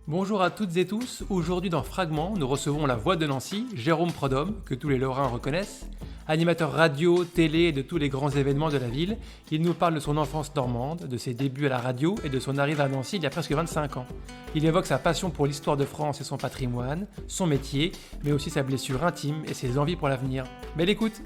Bonjour à toutes et tous, aujourd'hui dans Fragment, nous recevons la voix de Nancy, Jérôme Prodhomme, que tous les Lorrains reconnaissent. Animateur radio, télé et de tous les grands événements de la ville, il nous parle de son enfance normande, de ses débuts à la radio et de son arrivée à Nancy il y a presque 25 ans. Il évoque sa passion pour l'histoire de France et son patrimoine, son métier, mais aussi sa blessure intime et ses envies pour l'avenir. Belle écoute!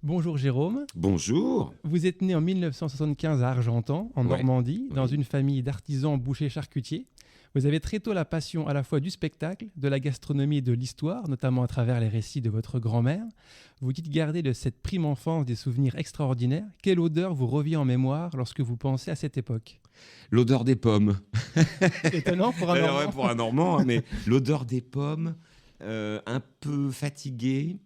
Bonjour Jérôme. Bonjour. Vous êtes né en 1975 à Argentan, en Normandie, dans une famille d'artisans bouchers-charcutiers. Vous avez très tôt la passion à la fois du spectacle, de la gastronomie et de l'histoire, notamment à travers les récits de votre grand-mère. Vous dites garder de cette prime enfance des souvenirs extraordinaires. Quelle odeur vous revient en mémoire lorsque vous pensez à cette époque ? L'odeur des pommes. Étonnant pour un Normand. Ouais, pour un Normand, hein, mais l'odeur des pommes, un peu fatigué.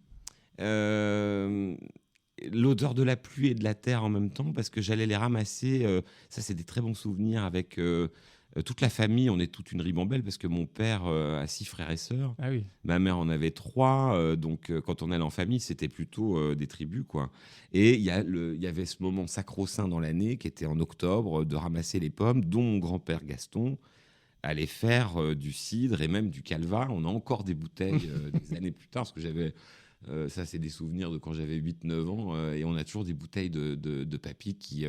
L'odeur de la pluie et de la terre en même temps, parce que j'allais les ramasser. Ça, c'est des très bons souvenirs avec toute la famille. On est toute une ribambelle, parce que mon père a 6 frères et sœurs. Ah oui. Ma mère en avait 3. Donc, quand on allait en famille, c'était plutôt des tribus, quoi. Et il y avait ce moment sacro-saint dans l'année, qui était en octobre, de ramasser les pommes, dont mon grand-père Gaston allait faire du cidre et même du calva. On a encore des bouteilles des années plus tard, parce que j'avais... ça, c'est des souvenirs de quand j'avais 8-9 ans. Et on a toujours des bouteilles de papy qui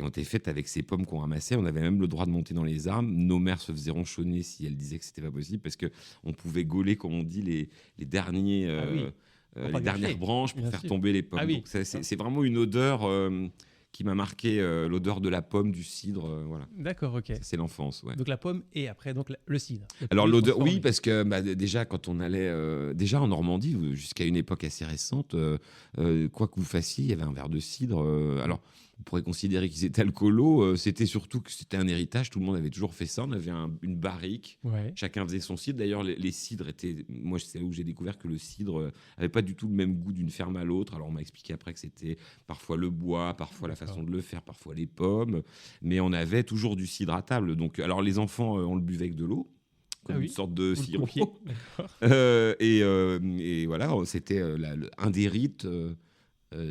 ont été faites avec ces pommes qu'on ramassait. On avait même le droit de monter dans les arbres. Nos mères se faisaient ronchonner si elles disaient que c'était pas possible, parce qu'on pouvait gauler, comme on dit, les dernières branches pour faire tomber les pommes. Ah oui. Donc c'est vraiment une odeur qui m'a marqué, l'odeur de la pomme, du cidre. Voilà. D'accord, ok. Ça, c'est l'enfance, ouais. Donc la pomme et après donc le cidre. Alors l'odeur, oui, parce que déjà quand on allait déjà en Normandie, jusqu'à une époque assez récente, quoi que vous fassiez, il y avait un verre de cidre. Alors on pourrait considérer qu'ils étaient alcoolos. C'était surtout que c'était un héritage. Tout le monde avait toujours fait ça. On avait une barrique. Ouais. Chacun faisait son cidre. D'ailleurs, les cidres étaient... Moi, c'est là où j'ai découvert que le cidre avait pas du tout le même goût d'une ferme à l'autre. Alors, on m'a expliqué après que c'était parfois le bois, parfois la façon de le faire, parfois les pommes. Mais on avait toujours du cidre à table. Donc, alors, les enfants, on le buvait avec de l'eau, comme une sorte de sirop. Et voilà, c'était un des rites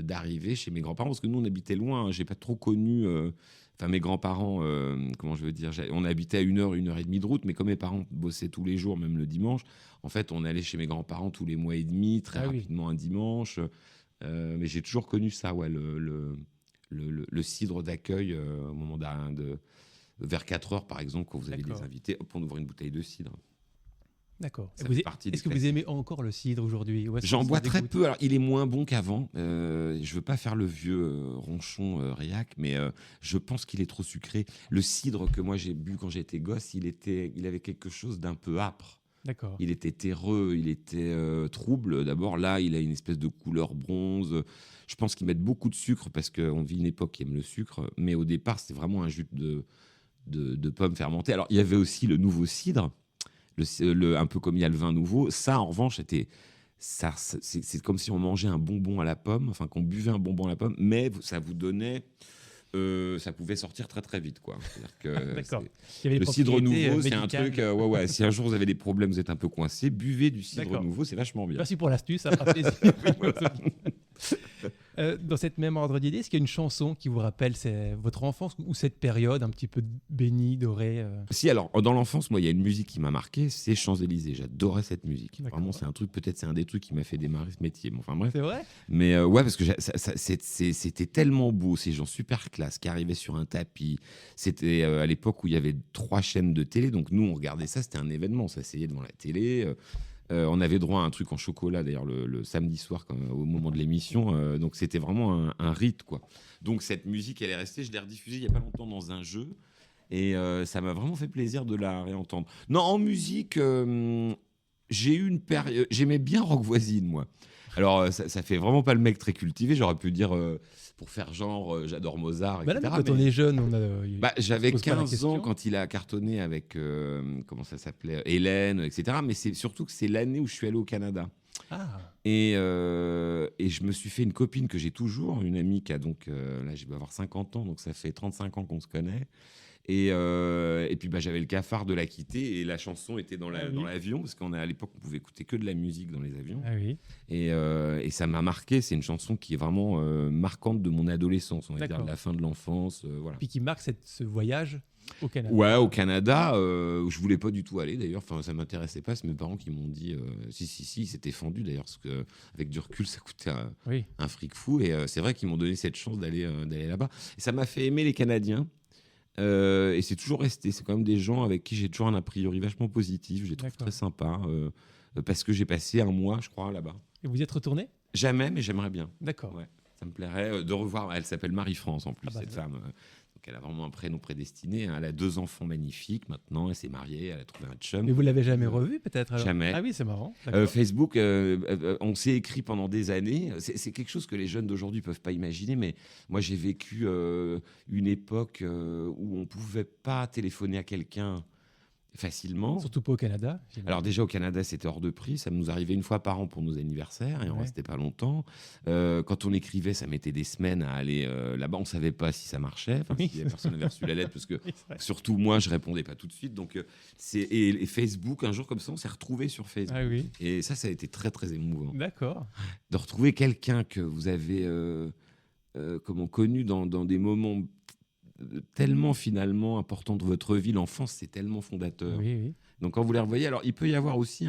d'arriver chez mes grands-parents, parce que nous, on habitait loin. J'ai pas trop connu... Enfin, mes grands-parents, comment je veux dire, on habitait à 1 heure et demie de route, mais comme mes parents bossaient tous les jours, même le dimanche, en fait, on allait chez mes grands-parents tous les mois et demi, très rapidement un dimanche. Mais j'ai toujours connu ça, ouais, le cidre d'accueil au moment vers 4 heures, par exemple, quand vous avez des invités, hop, on ouvre une bouteille de cidre. D'accord. Est-ce que vous aimez encore le cidre aujourd'hui ? J'en bois très peu. Alors, il est moins bon qu'avant. Je veux pas faire le vieux ronchon réac, mais je pense qu'il est trop sucré. Le cidre que moi j'ai bu quand j'étais gosse, il avait quelque chose d'un peu âpre. D'accord. Il était terreux, il était trouble. D'abord, là, il a une espèce de couleur bronze. Je pense qu'ils mettent beaucoup de sucre, parce qu'on vit une époque qui aime le sucre. Mais au départ, c'était vraiment un jus de pommes fermentées. Alors, il y avait aussi le nouveau cidre. Un peu comme il y a le vin nouveau. Ça, en revanche, c'est comme si on mangeait un bonbon à la pomme, enfin qu'on buvait un bonbon à la pomme, mais ça vous donnait... ça pouvait sortir très très vite, quoi. D'accord. Le cidre nouveau, c'est un truc... si un jour vous avez des problèmes, vous êtes un peu coincé, buvez du cidre nouveau, c'est vachement bien. Merci pour l'astuce, ça fera plaisir. Dans cette même ordre d'idée, est-ce qu'il y a une chanson qui vous rappelle votre enfance ou cette période un petit peu bénie, dorée Si, alors, dans l'enfance, moi, il y a une musique qui m'a marqué, c'est Champs-Élysées. J'adorais cette musique. D'accord. Vraiment, c'est un des trucs qui m'a fait démarrer ce métier. Bon, enfin, bref. C'est vrai ? Mais ouais, parce que c'était tellement beau, ces gens super classe qui arrivaient sur un tapis. C'était à l'époque où il y avait 3 chaînes de télé, donc nous, on regardait ça, c'était un événement. On s'asseyait devant la télé. On avait droit à un truc en chocolat, d'ailleurs, le samedi soir, au moment de l'émission. Donc, c'était vraiment un rite, quoi. Donc, cette musique, elle est restée. Je l'ai rediffusée il n'y a pas longtemps dans un jeu. Et ça m'a vraiment fait plaisir de la réentendre. Non, en musique, j'ai eu une période... J'aimais bien Rock Voisine, moi. Alors, ça fait vraiment pas le mec très cultivé. J'aurais pu dire, pour faire genre, j'adore Mozart, etc. Là, quand on est jeune, j'avais 15 ans quand il a cartonné avec, comment ça s'appelait, Hélène, etc. Mais c'est surtout que c'est l'année où je suis allé au Canada. Ah. Et je me suis fait une copine que j'ai toujours, une amie qui a donc, là, je vais avoir 50 ans, donc ça fait 35 ans qu'on se connaît. Et puis j'avais le cafard de la quitter, et la chanson était dans l'avion, parce qu'à l'époque on pouvait écouter que de la musique dans les avions. Ah oui. Et ça m'a marqué. C'est une chanson qui est vraiment marquante de mon adolescence, on va dire, de la fin de l'enfance, voilà. Puis qui marque ce voyage. Au Canada. Ouais, au Canada, où je voulais pas du tout aller d'ailleurs. Enfin, ça m'intéressait pas. C'est mes parents qui m'ont dit si, c'était fendu d'ailleurs, parce que avec du recul, ça coûtait Oui. un fric fou. Et c'est vrai qu'ils m'ont donné cette chance d'aller là-bas. Et ça m'a fait aimer les Canadiens. Et c'est toujours resté. C'est quand même des gens avec qui j'ai toujours un a priori vachement positif. Je les trouve très sympas parce que j'ai passé un mois, je crois, là-bas. Et vous y êtes retourné ? Jamais, mais j'aimerais bien. D'accord. Ouais. Ça me plairait de revoir. Elle s'appelle Marie-France en plus, cette ouais. femme. Donc elle a vraiment un prénom prédestiné. Elle a 2 enfants magnifiques maintenant. Elle s'est mariée, elle a trouvé un chum. Mais vous l'avez jamais revu peut-être alors ? Jamais. Ah oui, c'est marrant. Facebook, on s'est écrit pendant des années. C'est quelque chose que les jeunes d'aujourd'hui peuvent pas imaginer. Mais moi, j'ai vécu une époque où on pouvait pas téléphoner à quelqu'un facilement. Surtout pas au Canada. Alors déjà au Canada, c'était hors de prix. Ça nous arrivait une fois par an pour nos anniversaires et on restait pas longtemps. Quand on écrivait, ça mettait des semaines à aller là-bas. On savait pas si ça marchait, si personne n'avait reçu la lettre, parce que surtout moi, je répondais pas tout de suite. Donc et Facebook, un jour comme ça, on s'est retrouvés sur Facebook. Ah oui. Et ça a été très très émouvant. D'accord. De retrouver quelqu'un que vous avez connu dans des moments tellement finalement important de votre vie. L'enfance, c'est tellement fondateur. Oui. Donc quand vous les revoyez, alors il peut y avoir aussi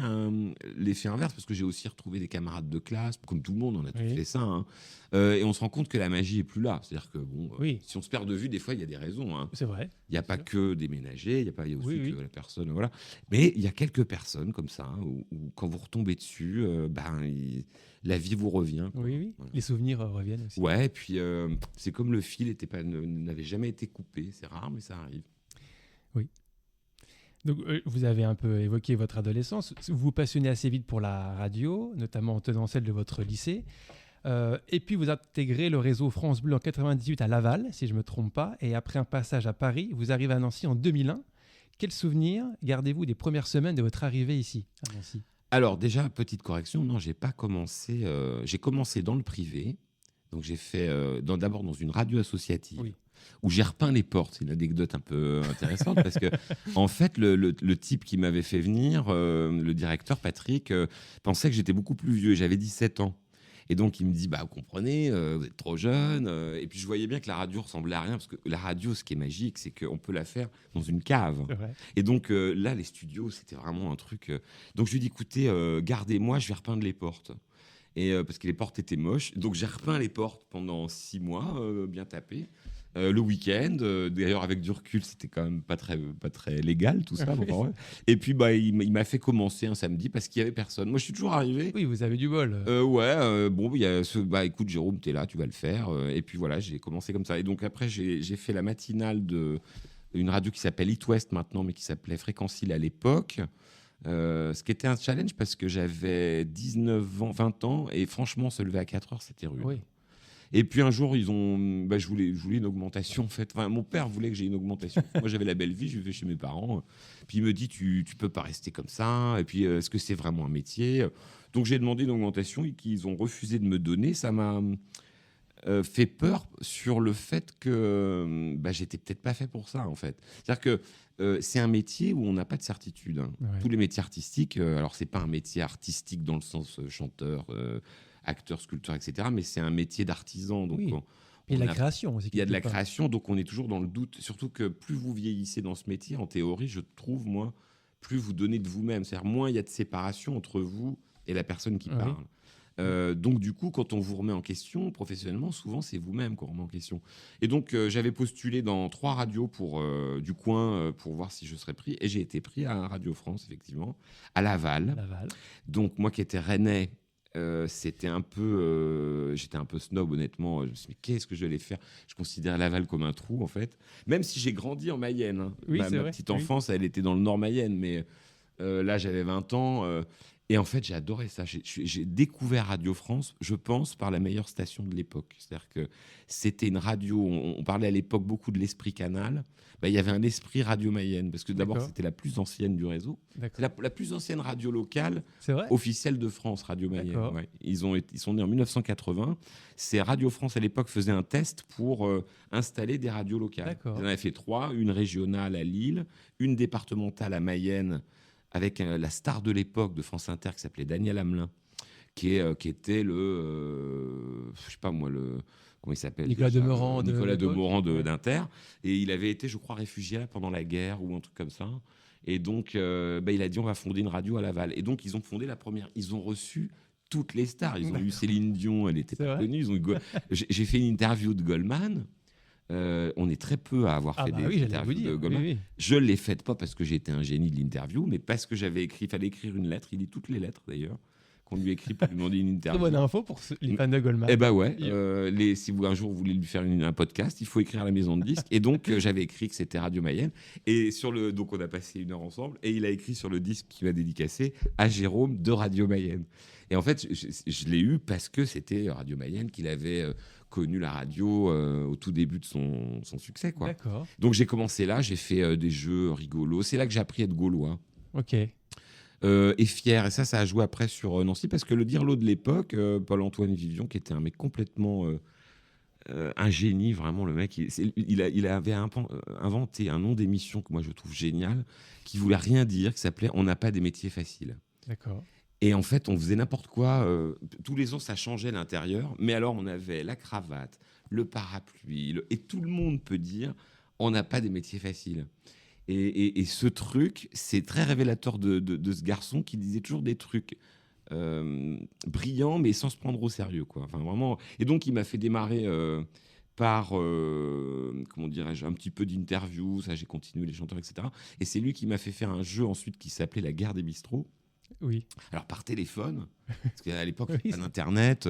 l'effet inverse, parce que j'ai aussi retrouvé des camarades de classe, comme tout le monde, on a tous fait ça, hein. Et on se rend compte que la magie est plus là. C'est-à-dire que si on se perd de vue, des fois il y a des raisons, hein. C'est vrai. Il n'y a pas que déménager, il y a aussi que la personne, voilà. Mais il y a quelques personnes comme ça, hein, où quand vous retombez dessus, la vie vous revient, quoi. Oui. Voilà. Les souvenirs reviennent aussi. Ouais, et puis c'est comme le fil n'avait jamais été coupé. C'est rare, mais ça arrive. Oui. Donc, vous avez un peu évoqué votre adolescence. Vous vous passionnez assez vite pour la radio, notamment en tenant celle de votre lycée. Et puis, vous intégrez le réseau France Bleu en 98 à Laval, si je ne me trompe pas. Et après un passage à Paris, vous arrivez à Nancy en 2001. Quel souvenir gardez-vous des premières semaines de votre arrivée ici, à Nancy ? Alors, déjà, petite correction. Non, j'ai pas commencé. J'ai commencé dans le privé. Donc, j'ai fait d'abord dans une radio associative. Oui. Où j'ai repeint les portes. C'est une anecdote un peu intéressante parce que, en fait, le type qui m'avait fait venir, le directeur Patrick, pensait que j'étais beaucoup plus vieux. J'avais 17 ans. Et donc, il me dit, vous comprenez, vous êtes trop jeune. Et puis, je voyais bien que la radio ressemblait à rien, parce que la radio, ce qui est magique, c'est qu'on peut la faire dans une cave. Et donc, là, les studios, c'était vraiment un truc. Donc, je lui dis, écoutez, gardez-moi, je vais repeindre les portes. Et, parce que les portes étaient moches. Donc, j'ai repeint les portes pendant 6 mois, bien tapé. Le week-end, d'ailleurs avec du recul, c'était quand même pas très légal tout ça. Et puis il m'a fait commencer un samedi parce qu'il y avait personne. Moi, je suis toujours arrivé. Oui, vous avez du bol. Écoute, Jérôme, t'es là, tu vas le faire. Et puis voilà, j'ai commencé comme ça. Et donc après, j'ai fait la matinale d'une radio qui s'appelle It West maintenant, mais qui s'appelait Fréquencile à l'époque. Ce qui était un challenge parce que j'avais 19 ans, 20 ans, et franchement, se lever à 4 heures, c'était rude. Oui. Et puis un jour, je voulais une augmentation en fait. Enfin, mon père voulait que j'ai une augmentation. Moi, j'avais la belle vie, je vivais chez mes parents. Puis il me dit, tu peux pas rester comme ça. Et puis, est-ce que c'est vraiment un métier ? Donc j'ai demandé une augmentation et qu'ils ont refusé de me donner. Ça m'a fait peur sur le fait que j'étais peut-être pas fait pour ça en fait. C'est-à-dire que c'est un métier où on n'a pas de certitude, hein. Ouais. Tous les métiers artistiques, alors c'est pas un métier artistique dans le sens chanteur, acteur, sculpteur, etc. Mais c'est un métier d'artisan. Donc et la création aussi. Il y a de la création, donc on est toujours dans le doute. Surtout que plus vous vieillissez dans ce métier, en théorie, je trouve, moi, plus vous donnez de vous-même. C'est-à-dire moins il y a de séparation entre vous et la personne qui parle. Donc du coup, quand on vous remet en question professionnellement, souvent c'est vous-même qu'on remet en question. Et donc j'avais postulé dans 3 radios du coin pour voir si je serais pris. Et j'ai été pris à Radio France, effectivement, à Laval. Donc moi qui étais rennais, c'était un peu j'étais un peu snob, honnêtement. Je me suis dit, mais qu'est-ce que je vais faire ? Je considère Laval comme un trou, en fait, même si j'ai grandi en Mayenne, hein. Ma petite enfance, elle était dans le Nord Mayenne, mais là j'avais 20 ans, et en fait j'ai adoré ça. J'ai découvert Radio France, je pense, par la meilleure station de l'époque. C'est-à-dire que c'était une radio, on parlait à l'époque beaucoup de l'esprit Canal. Il y avait un esprit Radio Mayenne, parce que d'abord c'était la plus ancienne du réseau. C'est la plus ancienne radio locale officielle de France, Radio Mayenne. Ouais. Ils sont nés en 1980. C'est Radio France à l'époque faisait un test pour installer des radios locales. Ils en avaient fait 3, une régionale à Lille, une départementale à Mayenne, avec la star de l'époque de France Inter qui s'appelait Daniel Hamelin, qui était le comment il s'appelle Nicolas déjà Demorand de Nicolas l'époque. Demorand Ouais. d'Inter. Et il avait été, je crois, réfugié là pendant la guerre ou un truc comme ça. Et donc, il a dit on va fonder une radio à Laval. Et donc, ils ont fondé la première. Ils ont reçu toutes les stars. Ils ont eu Céline Dion, elle n'était C'est pas vrai connue. Ils ont eu j'ai fait une interview de Goldman. On est très peu à avoir Ah fait bah des oui, j'allais vous interviews dire. de Goldman. Oui, oui. Je ne l'ai faite pas parce que j'étais un génie de l'interview, mais parce que il fallait écrire une lettre. Il lit toutes les lettres d'ailleurs qu'on lui écrit pour lui demander une Très interview. bonne info pour les fans de Goldman. Eh ben ouais, Il- si vous un jour vous voulez lui faire un podcast, il faut écrire à la maison de disques. Et donc j'avais écrit que c'était Radio Mayenne. Et donc on a passé 1 heure ensemble. Et il a écrit sur le disque qu'il m'a dédicacé à Jérôme de Radio Mayenne. Et en fait, je l'ai eu parce que c'était Radio Mayenne qu'il avait connu la radio au tout début de son succès, quoi. D'accord. Donc j'ai commencé là, j'ai fait des jeux rigolos. C'est là que j'ai appris à être gaulois. Ok. Et fier. Et ça a joué après sur Nancy, parce que le Dirlo de l'époque, Paul-Antoine Vivion, qui était un mec complètement un génie, vraiment, le mec, il avait inventé un nom d'émission que moi je trouve génial, qui voulait rien dire, qui s'appelait On n'a pas des métiers faciles. D'accord. Et en fait, on faisait n'importe quoi. Tous les ans, ça changeait l'intérieur. Mais alors, on avait la cravate, le parapluie, et tout le monde peut dire on n'a pas des métiers faciles. Et ce truc, c'est très révélateur de ce garçon qui disait toujours des trucs brillants, mais sans se prendre au sérieux, quoi. Enfin, vraiment. Et donc, il m'a fait démarrer par, comment dirais-je, un petit peu d'interview. Ça, j'ai continué les chanteurs, etc. Et c'est lui qui m'a fait faire un jeu ensuite qui s'appelait La Guerre des bistrots. Oui. Alors par téléphone, parce qu'à l'époque, Oui, pas d'Internet,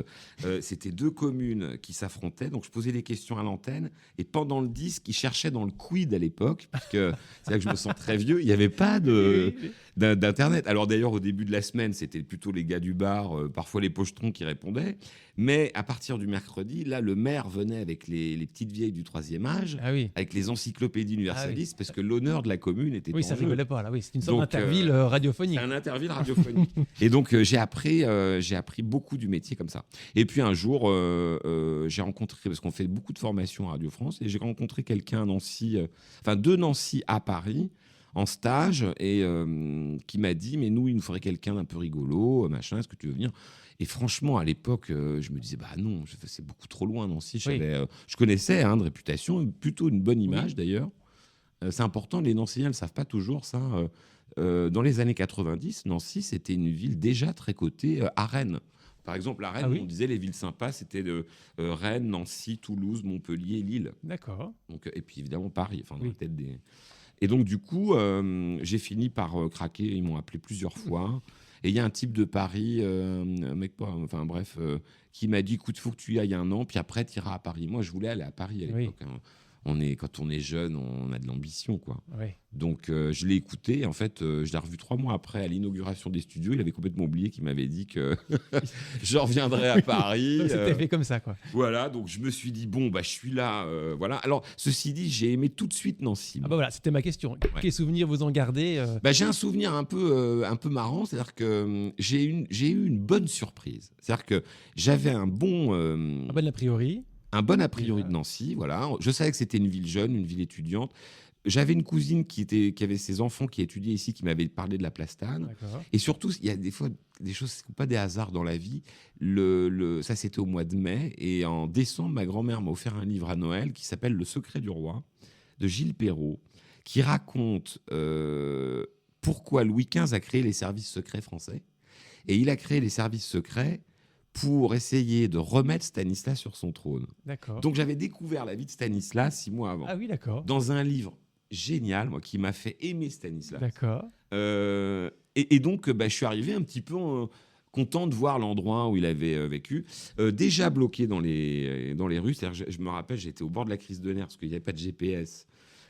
c'était 2 communes qui s'affrontaient. Donc je posais des questions à l'antenne et pendant le disque, ils cherchaient dans le quid à l'époque, puisque c'est là que je me sens très vieux, il n'y avait pas Oui. d'Internet. Alors d'ailleurs, au début de la semaine, c'était plutôt les gars du bar, parfois les pochetrons qui répondaient. Mais à partir du mercredi, là, le maire venait avec les petites vieilles du 3e âge, Ah oui. avec les encyclopédies universalistes, Ah oui. parce que l'honneur de la commune était Oui, en ça jeu. rigolait pas là. Oui, c'est une sorte Donc, d'interville radiophonique. C'est un interville radiophonique. Et donc, j'ai appris beaucoup du métier comme ça. Et puis, un jour, j'ai rencontré, parce qu'on fait beaucoup de formations à Radio France, et j'ai rencontré quelqu'un à Nancy, de Nancy à Paris, en stage, et qui m'a dit, mais nous, il nous faudrait quelqu'un d'un peu rigolo, machin, est-ce que tu veux venir ? Et franchement, à l'époque, je me disais, bah non, c'est beaucoup trop loin, Nancy. Je connaissais de réputation, plutôt une bonne image d'ailleurs. C'est important, les Nancéens ne le savent pas toujours, ça. Dans les années 90, Nancy, c'était une ville déjà très cotée à Rennes. Par exemple, à Rennes, on disait les villes sympas, c'était Rennes, Nancy, Toulouse, Montpellier, Lille. D'accord. Donc, et puis évidemment Paris, dans la tête des... Et donc, du coup, j'ai fini par craquer. Ils m'ont appelé plusieurs fois. Et il y a un type de Paris, un mec, qui m'a dit, écoute, il faut que tu y ailles 1 an, puis après, tu iras à Paris. Moi, je voulais aller à Paris à l'époque. Hein. Quand on est jeune, on a de l'ambition, quoi. Oui. Donc, je l'ai écouté. En fait, je l'ai revu 3 mois après, à l'inauguration des studios. Il avait complètement oublié qu'il m'avait dit que je reviendrais à Paris. Donc, c'était fait comme ça, quoi. Voilà, donc je me suis dit, bon, je suis là. Voilà. Alors, ceci dit, j'ai aimé tout de suite Nancy. Ah bah voilà, c'était ma question. Quels souvenirs vous en gardez J'ai un souvenir un peu marrant, c'est-à-dire que j'ai eu une bonne surprise. C'est-à-dire que j'avais un bon a priori. Un bon a priori de Nancy, voilà. Je savais que c'était une ville jeune, une ville étudiante. J'avais une cousine qui avait ses enfants qui étudiaient ici, qui m'avait parlé de la Plastane. D'accord. Et surtout, il y a des fois des choses, ce ne sont pas des hasards dans la vie. Ça, c'était au mois de mai. Et en décembre, ma grand-mère m'a offert un livre à Noël qui s'appelle Le secret du roi, de Gilles Perrault, qui raconte pourquoi Louis XV a créé les services secrets français. Et il a créé les services secrets pour essayer de remettre Stanislas sur son trône. D'accord. Donc j'avais découvert la vie de Stanislas 6 mois avant. Ah oui, d'accord. Dans un livre génial, moi, qui m'a fait aimer Stanislas. D'accord. Et donc, je suis arrivé un petit peu content de voir l'endroit où il avait vécu. Déjà bloqué dans les rues. C'est-à-dire, je me rappelle, j'étais au bord de la crise de nerfs parce qu'il n'y avait pas de GPS.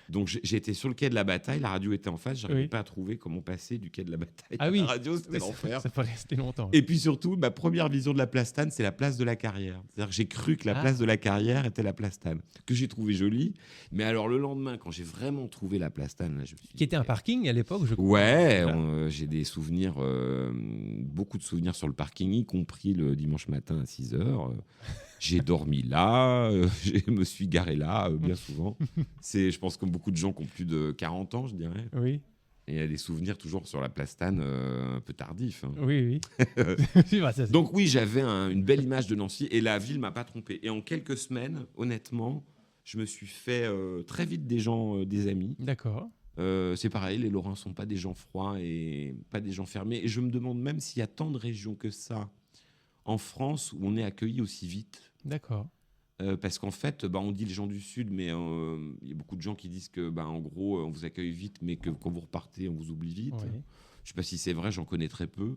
Donc j'étais sur le quai de la Bataille, la radio était en face, je n'arrivais pas à trouver comment passer du quai de la Bataille à la radio, c'était l'enfer. Ça fallait rester longtemps. Et puis surtout, ma première vision de la Plastane, c'est la place de la Carrière. C'est-à-dire que j'ai cru que la place de la Carrière était la Plastane, que j'ai trouvé jolie. Mais alors le lendemain, quand j'ai vraiment trouvé la Plastane, là, je me suis dit, qui était un parking à l'époque, je crois. Ouais, j'ai des souvenirs, beaucoup de souvenirs sur le parking, y compris le dimanche matin à 6h. J'ai dormi là, je me suis garé là bien souvent. C'est, je pense, comme beaucoup de gens qui ont plus de 40 ans, je dirais. Oui. Et il y a des souvenirs toujours sur la Plastane un peu tardifs. Hein. Oui. Oui, bah, Donc oui, j'avais une belle image de Nancy et la ville m'a pas trompé. Et en quelques semaines, honnêtement, je me suis fait très vite des gens, des amis. D'accord. C'est pareil, les Lorrains sont pas des gens froids et pas des gens fermés. Et je me demande même s'il y a tant de régions que ça en France où on est accueilli aussi vite. D'accord. Parce qu'en fait, on dit les gens du Sud, mais il y a beaucoup de gens qui disent que, en gros, on vous accueille vite, mais que quand vous repartez, on vous oublie vite. Oui. Je ne sais pas si c'est vrai, j'en connais très peu.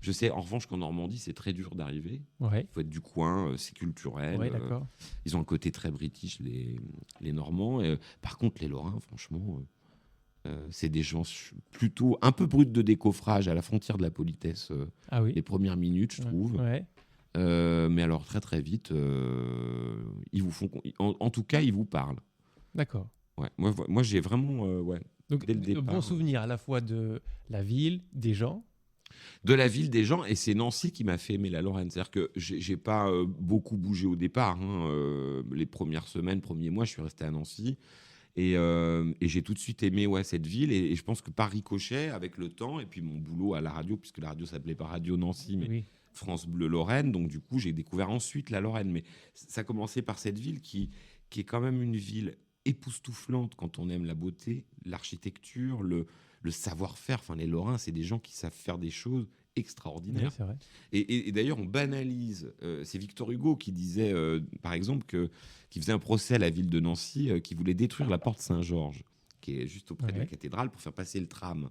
Je sais en revanche qu'en Normandie, c'est très dur d'arriver. Ouais. Il faut être du coin, c'est culturel. Ouais, d'accord. Ils ont un côté très british, les Normands. Par contre, les Lorrains, franchement, c'est des gens plutôt un peu bruts de décoffrage à la frontière de la politesse Ah oui. les premières minutes, je trouve. Ouais. Mais alors, très très vite, ils vous font. En tout cas, ils vous parlent. D'accord. Ouais. Moi j'ai vraiment. Donc, Dès le de départ, bons souvenirs à la fois de la ville, des gens. de la ville, des gens, et c'est Nancy qui m'a fait aimer la Lorraine. C'est-à-dire que j'ai pas beaucoup bougé au départ. Hein. Les premières semaines, premiers mois, je suis resté à Nancy. Et j'ai tout de suite aimé cette ville. Et je pense que par ricochet, avec le temps, et puis mon boulot à la radio, puisque la radio s'appelait pas Radio Nancy, mais Oui. France Bleu Lorraine. Donc du coup, j'ai découvert ensuite la Lorraine. Mais ça a commencé par cette ville qui est quand même une ville époustouflante quand on aime la beauté, l'architecture, le savoir-faire. Enfin, les Lorrains, c'est des gens qui savent faire des choses extraordinaires. Oui, c'est vrai. Et d'ailleurs, on banalise. C'est Victor Hugo qui disait, par exemple, qu'il faisait un procès à la ville de Nancy, qui voulait détruire la porte Saint-Georges, qui est juste auprès de la cathédrale, pour faire passer le tram.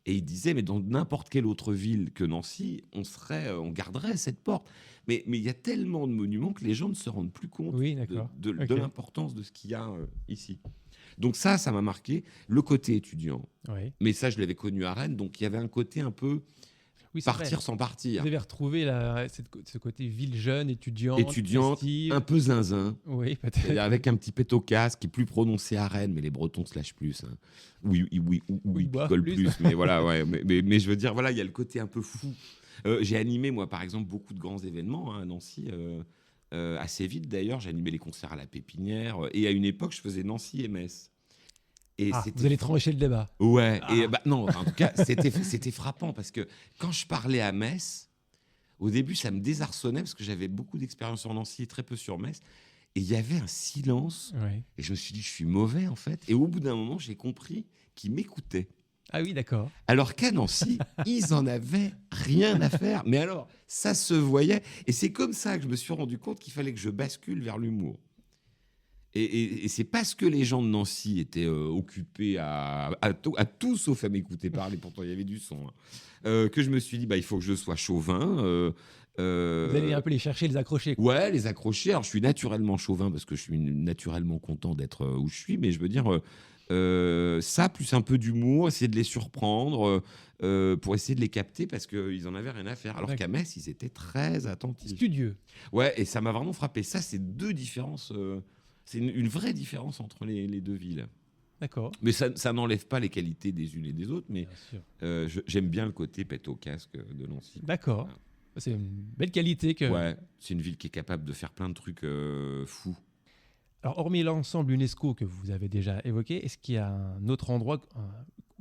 Et il disait, mais dans n'importe quelle autre ville que Nancy, on garderait cette porte. Mais il y a tellement de monuments que les gens ne se rendent plus compte de l'importance de ce qu'il y a ici. Donc ça m'a marqué. Le côté étudiant. Oui. Mais ça, je l'avais connu à Rennes. Donc il y avait un côté un peu partir sans partir. Vous avez retrouvé ce côté ville jeune, étudiante, festive. Un peu zinzin. Oui, peut-être. Avec un petit pet au casque qui est plus prononcé à Rennes, mais les Bretons se lâchent plus. Hein. Oui, ils picolent plus. Mais voilà, mais je veux dire, voilà, il y a le côté un peu fou. J'ai animé, moi, par exemple, beaucoup de grands événements à Nancy. Assez vite, d'ailleurs. J'ai animé les concerts à la Pépinière. Et à une époque, je faisais Nancy et Metz. Et vous allez trancher le débat. Ouais. Et non, en tout cas, c'était frappant parce que quand je parlais à Metz, au début, ça me désarçonnait parce que j'avais beaucoup d'expérience sur Nancy et très peu sur Metz. Et il y avait un silence. Ouais. Et je me suis dit, je suis mauvais en fait. Et au bout d'un moment, j'ai compris qu'ils m'écoutaient. Ah oui, d'accord. Alors qu'à Nancy, ils en avaient rien à faire. Mais alors, ça se voyait. Et c'est comme ça que je me suis rendu compte qu'il fallait que je bascule vers l'humour. Et c'est parce que les gens de Nancy étaient occupés à tout sauf à m'écouter parler, pourtant il y avait du son, que je me suis dit, il faut que je sois chauvin. Vous allez un peu les chercher, les accrocher. Quoi. Ouais, les accrocher. Alors je suis naturellement chauvin parce que je suis naturellement content d'être où je suis, mais je veux dire, ça, plus un peu d'humour, essayer de les surprendre pour essayer de les capter parce qu'ils n'en avaient rien à faire. Alors qu'à Metz, ils étaient très attentifs. Studieux. Ouais, et ça m'a vraiment frappé. Ça, c'est deux différences... C'est une vraie différence entre les deux villes. D'accord. Mais ça n'enlève pas les qualités des unes et des autres. Mais j'aime bien le côté pète au casque de Nancy. D'accord. Voilà. C'est une belle qualité. Ouais, c'est une ville qui est capable de faire plein de trucs fous. Alors, hormis l'ensemble UNESCO que vous avez déjà évoqué, est-ce qu'il y a un autre endroit...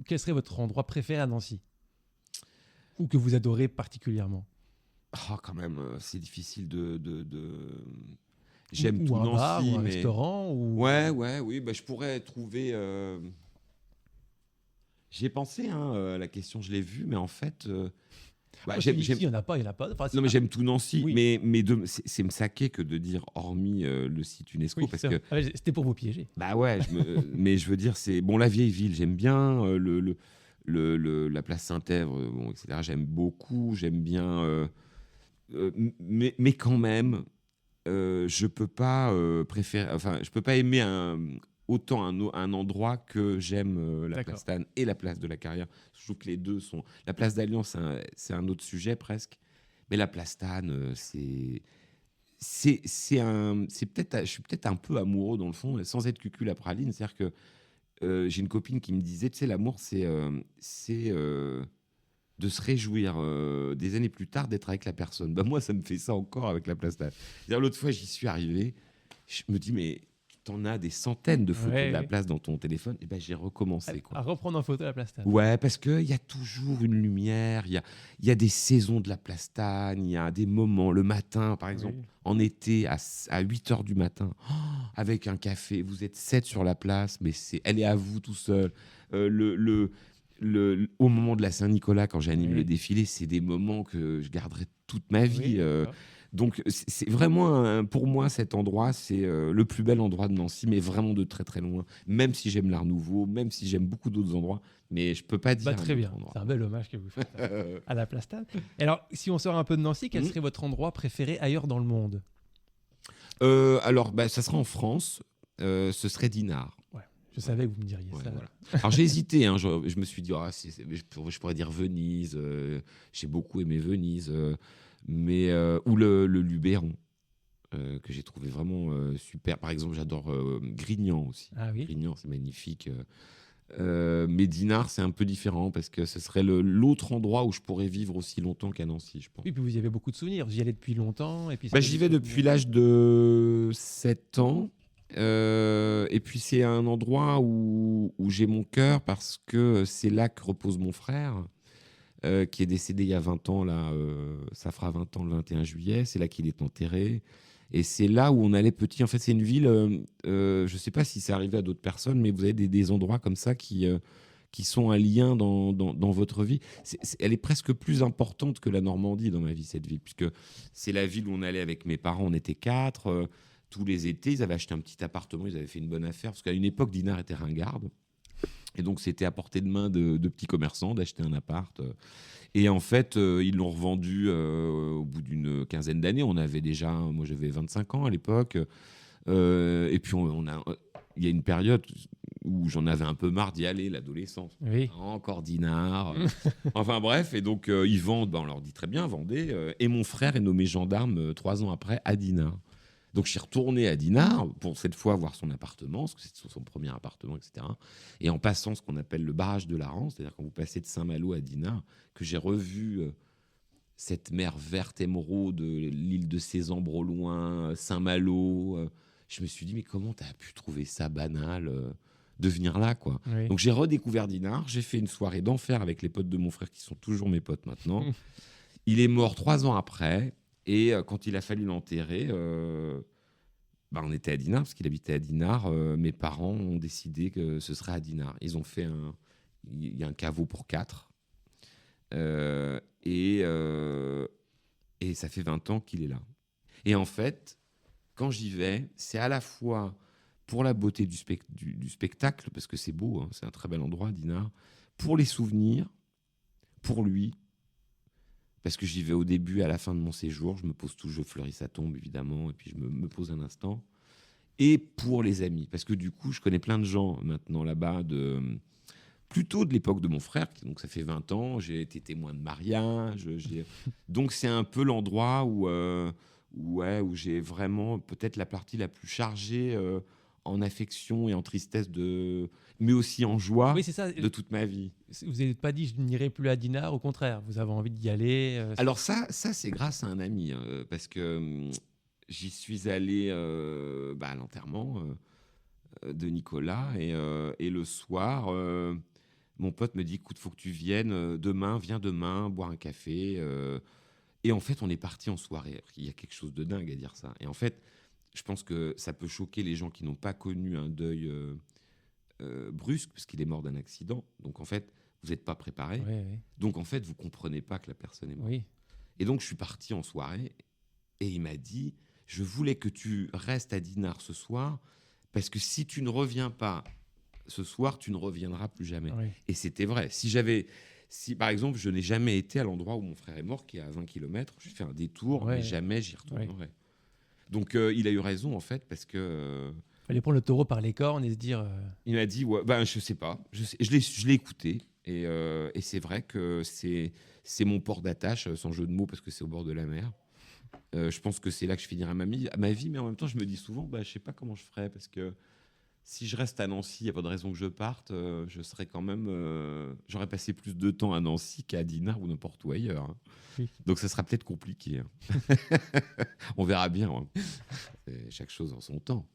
quel serait votre endroit préféré à Nancy? Ou que vous adorez particulièrement? Quand même, c'est difficile de... J'aime tout un Nancy, bar, ou un mais... restaurant ou... Oui, je pourrais trouver... J'ai pensé à la question, je l'ai vue, mais en fait... il n'y en a pas. Enfin, non, mais j'aime tout Nancy, oui. mais c'est me saquer que de dire hormis le site UNESCO, parce que... C'était pour vous piéger. Mais je veux dire, c'est... Bon, la vieille ville, j'aime bien, la place Saint-Èvre, etc., j'aime beaucoup, j'aime bien... mais quand même... je peux pas je peux pas aimer autant un endroit que j'aime la Plastane et la place de la Carrière. Je trouve que les deux sont... La place d'Alliance, c'est un autre sujet presque, mais la Plastane, c'est peut-être... Je suis peut-être un peu amoureux dans le fond, sans être cucul à praline. C'est-à-dire que j'ai une copine qui me disait, tu sais, l'amour, c'est de se réjouir des années plus tard d'être avec la personne. Moi, ça me fait ça encore avec la Plastane. L'autre fois, j'y suis arrivé, je me dis, mais t'en as des centaines de photos Ouais, de la ouais. place dans ton téléphone, et ben j'ai recommencé, quoi. À reprendre en photo la place Stade. Ouais, parce qu'il y a toujours une lumière, il y a des saisons de la Plastane, il y a des moments, le matin, par exemple, Oui. en été, à 8 heures du matin, avec un café, vous êtes 7 sur la place, mais elle est à vous tout seul. Au moment de la Saint-Nicolas, quand j'anime le Oui. défilé, c'est des moments que je garderai toute ma vie. Oui, d'accord. Donc, c'est vraiment, pour moi, cet endroit, c'est le plus bel endroit de Nancy, mais vraiment de très très loin. Même si j'aime l'Art Nouveau, même si j'aime beaucoup d'autres endroits, mais je peux pas dire Bah, un très autre bien. endroit. C'est un bel hommage que vous faites à la place Stade. Et alors, si on sort un peu de Nancy, quel Mhm. serait votre endroit préféré ailleurs dans le monde? Alors, bah, ça sera en France, ce serait Dinard. Ouais, je savais que vous me diriez Ouais, ça. voilà. Alors j'ai hésité, hein, je me suis dit, je pourrais dire Venise, j'ai beaucoup aimé Venise, ou le Luberon, que j'ai trouvé vraiment super. Par exemple, j'adore Grignan aussi. Ah oui. Grignan, c'est magnifique. Mais Dinard, c'est un peu différent parce que ce serait l'autre endroit où je pourrais vivre aussi longtemps qu'à Nancy, je pense. Oui, puis vous y avez beaucoup de souvenirs. Vous y allez depuis longtemps. Et puis Bah, j'y vais depuis l'âge de 7 ans. Et puis c'est un endroit où j'ai mon cœur parce que c'est là que repose mon frère, qui est décédé il y a 20 ans. Là, ça fera 20 ans le 21 juillet. C'est là qu'il est enterré. Et c'est là où on allait petit. En fait, c'est une ville, je ne sais pas si c'est arrivé à d'autres personnes, mais vous avez des endroits comme ça qui sont un lien dans votre vie. Elle est presque plus importante que la Normandie dans ma vie, cette ville, puisque c'est la ville où on allait avec mes parents, on était 4. Tous les étés, ils avaient acheté un petit appartement, ils avaient fait une bonne affaire, parce qu'à une époque, Dinard était ringarde. Et donc, c'était à portée de main de petits commerçants d'acheter un appart. Et en fait, ils l'ont revendu au bout d'une quinzaine d'années. Moi j'avais 25 ans à l'époque. Et puis, il y a une période où j'en avais un peu marre d'y aller, l'adolescence. Oui. Encore Dinard. Enfin bref, et donc ils vendent, on leur dit très bien, vendez. Et mon frère est nommé gendarme 3 ans après à Dinard. Donc je suis retourné à Dinard pour cette fois voir son appartement, parce que c'est son premier appartement, etc. Et en passant ce qu'on appelle le barrage de la Rance, c'est-à-dire quand vous passez de Saint-Malo à Dinard, que j'ai revu cette mer verte émeraude, l'île de Cézanne au loin, Saint-Malo. Je me suis dit, mais comment tu as pu trouver ça banal de venir là, quoi. Oui. Donc j'ai redécouvert Dinard, j'ai fait une soirée d'enfer avec les potes de mon frère qui sont toujours mes potes maintenant. Il est mort 3 ans après. Et quand il a fallu l'enterrer, on était à Dinard, parce qu'il habitait à Dinard. Mes parents ont décidé que ce serait à Dinard. Ils ont fait il y a un caveau pour 4. Et ça fait 20 ans qu'il est là. Et en fait, quand j'y vais, c'est à la fois pour la beauté du spectacle, parce que c'est beau, hein, c'est un très bel endroit, Dinard, pour les souvenirs, pour lui, parce que j'y vais au début et à la fin de mon séjour, je fleuris sa tombe évidemment, et puis je me pose un instant, et pour les amis, parce que du coup, je connais plein de gens maintenant là-bas, plutôt de l'époque de mon frère, donc ça fait 20 ans, j'ai été témoin de mariage, donc c'est un peu l'endroit où j'ai vraiment peut-être la partie la plus chargée en affection et en tristesse, mais aussi en joie Oui, c'est ça. de toute ma vie. Vous n'avez pas dit je n'irai plus à Dinard, au contraire, vous avez envie d'y aller. Alors ça c'est grâce à un ami, hein, parce que j'y suis allé à l'enterrement de Nicolas, et le soir, mon pote me dit, écoute, faut que tu viennes viens demain, boire un café. Et en fait, on est parti en soirée. Il y a quelque chose de dingue à dire ça. Et en fait, je pense que ça peut choquer les gens qui n'ont pas connu un deuil brusque, parce qu'il est mort d'un accident. Donc en fait, vous n'êtes pas préparé. Oui, oui. Donc en fait, vous comprenez pas que la personne est morte. Oui. Et donc, je suis parti en soirée, et il m'a dit, je voulais que tu restes à Dinard ce soir, parce que si tu ne reviens pas ce soir, tu ne reviendras plus jamais. Oui. Et c'était vrai. Si par exemple, je n'ai jamais été à l'endroit où mon frère est mort, qui est à 20 km, je fais un détour, Ouais. mais jamais j'y retournerai. Ouais. Donc, il a eu raison, en fait, parce que... Il fallait prendre le taureau par les cornes et se dire. il m'a dit, ouais, je sais pas. Je l'ai écouté. Et c'est vrai que c'est mon port d'attache, sans jeu de mots, parce que c'est au bord de la mer. Je pense que c'est là que je finirai ma vie, mais en même temps, je me dis souvent, je sais pas comment je ferais, parce que si je reste à Nancy, il n'y a pas de raison que je parte. Je serais quand même. J'aurais passé plus de temps à Nancy qu'à Dinard ou n'importe où ailleurs, hein. Oui. Donc ça sera peut-être compliqué, hein. On verra bien, hein. Chaque chose en son temps.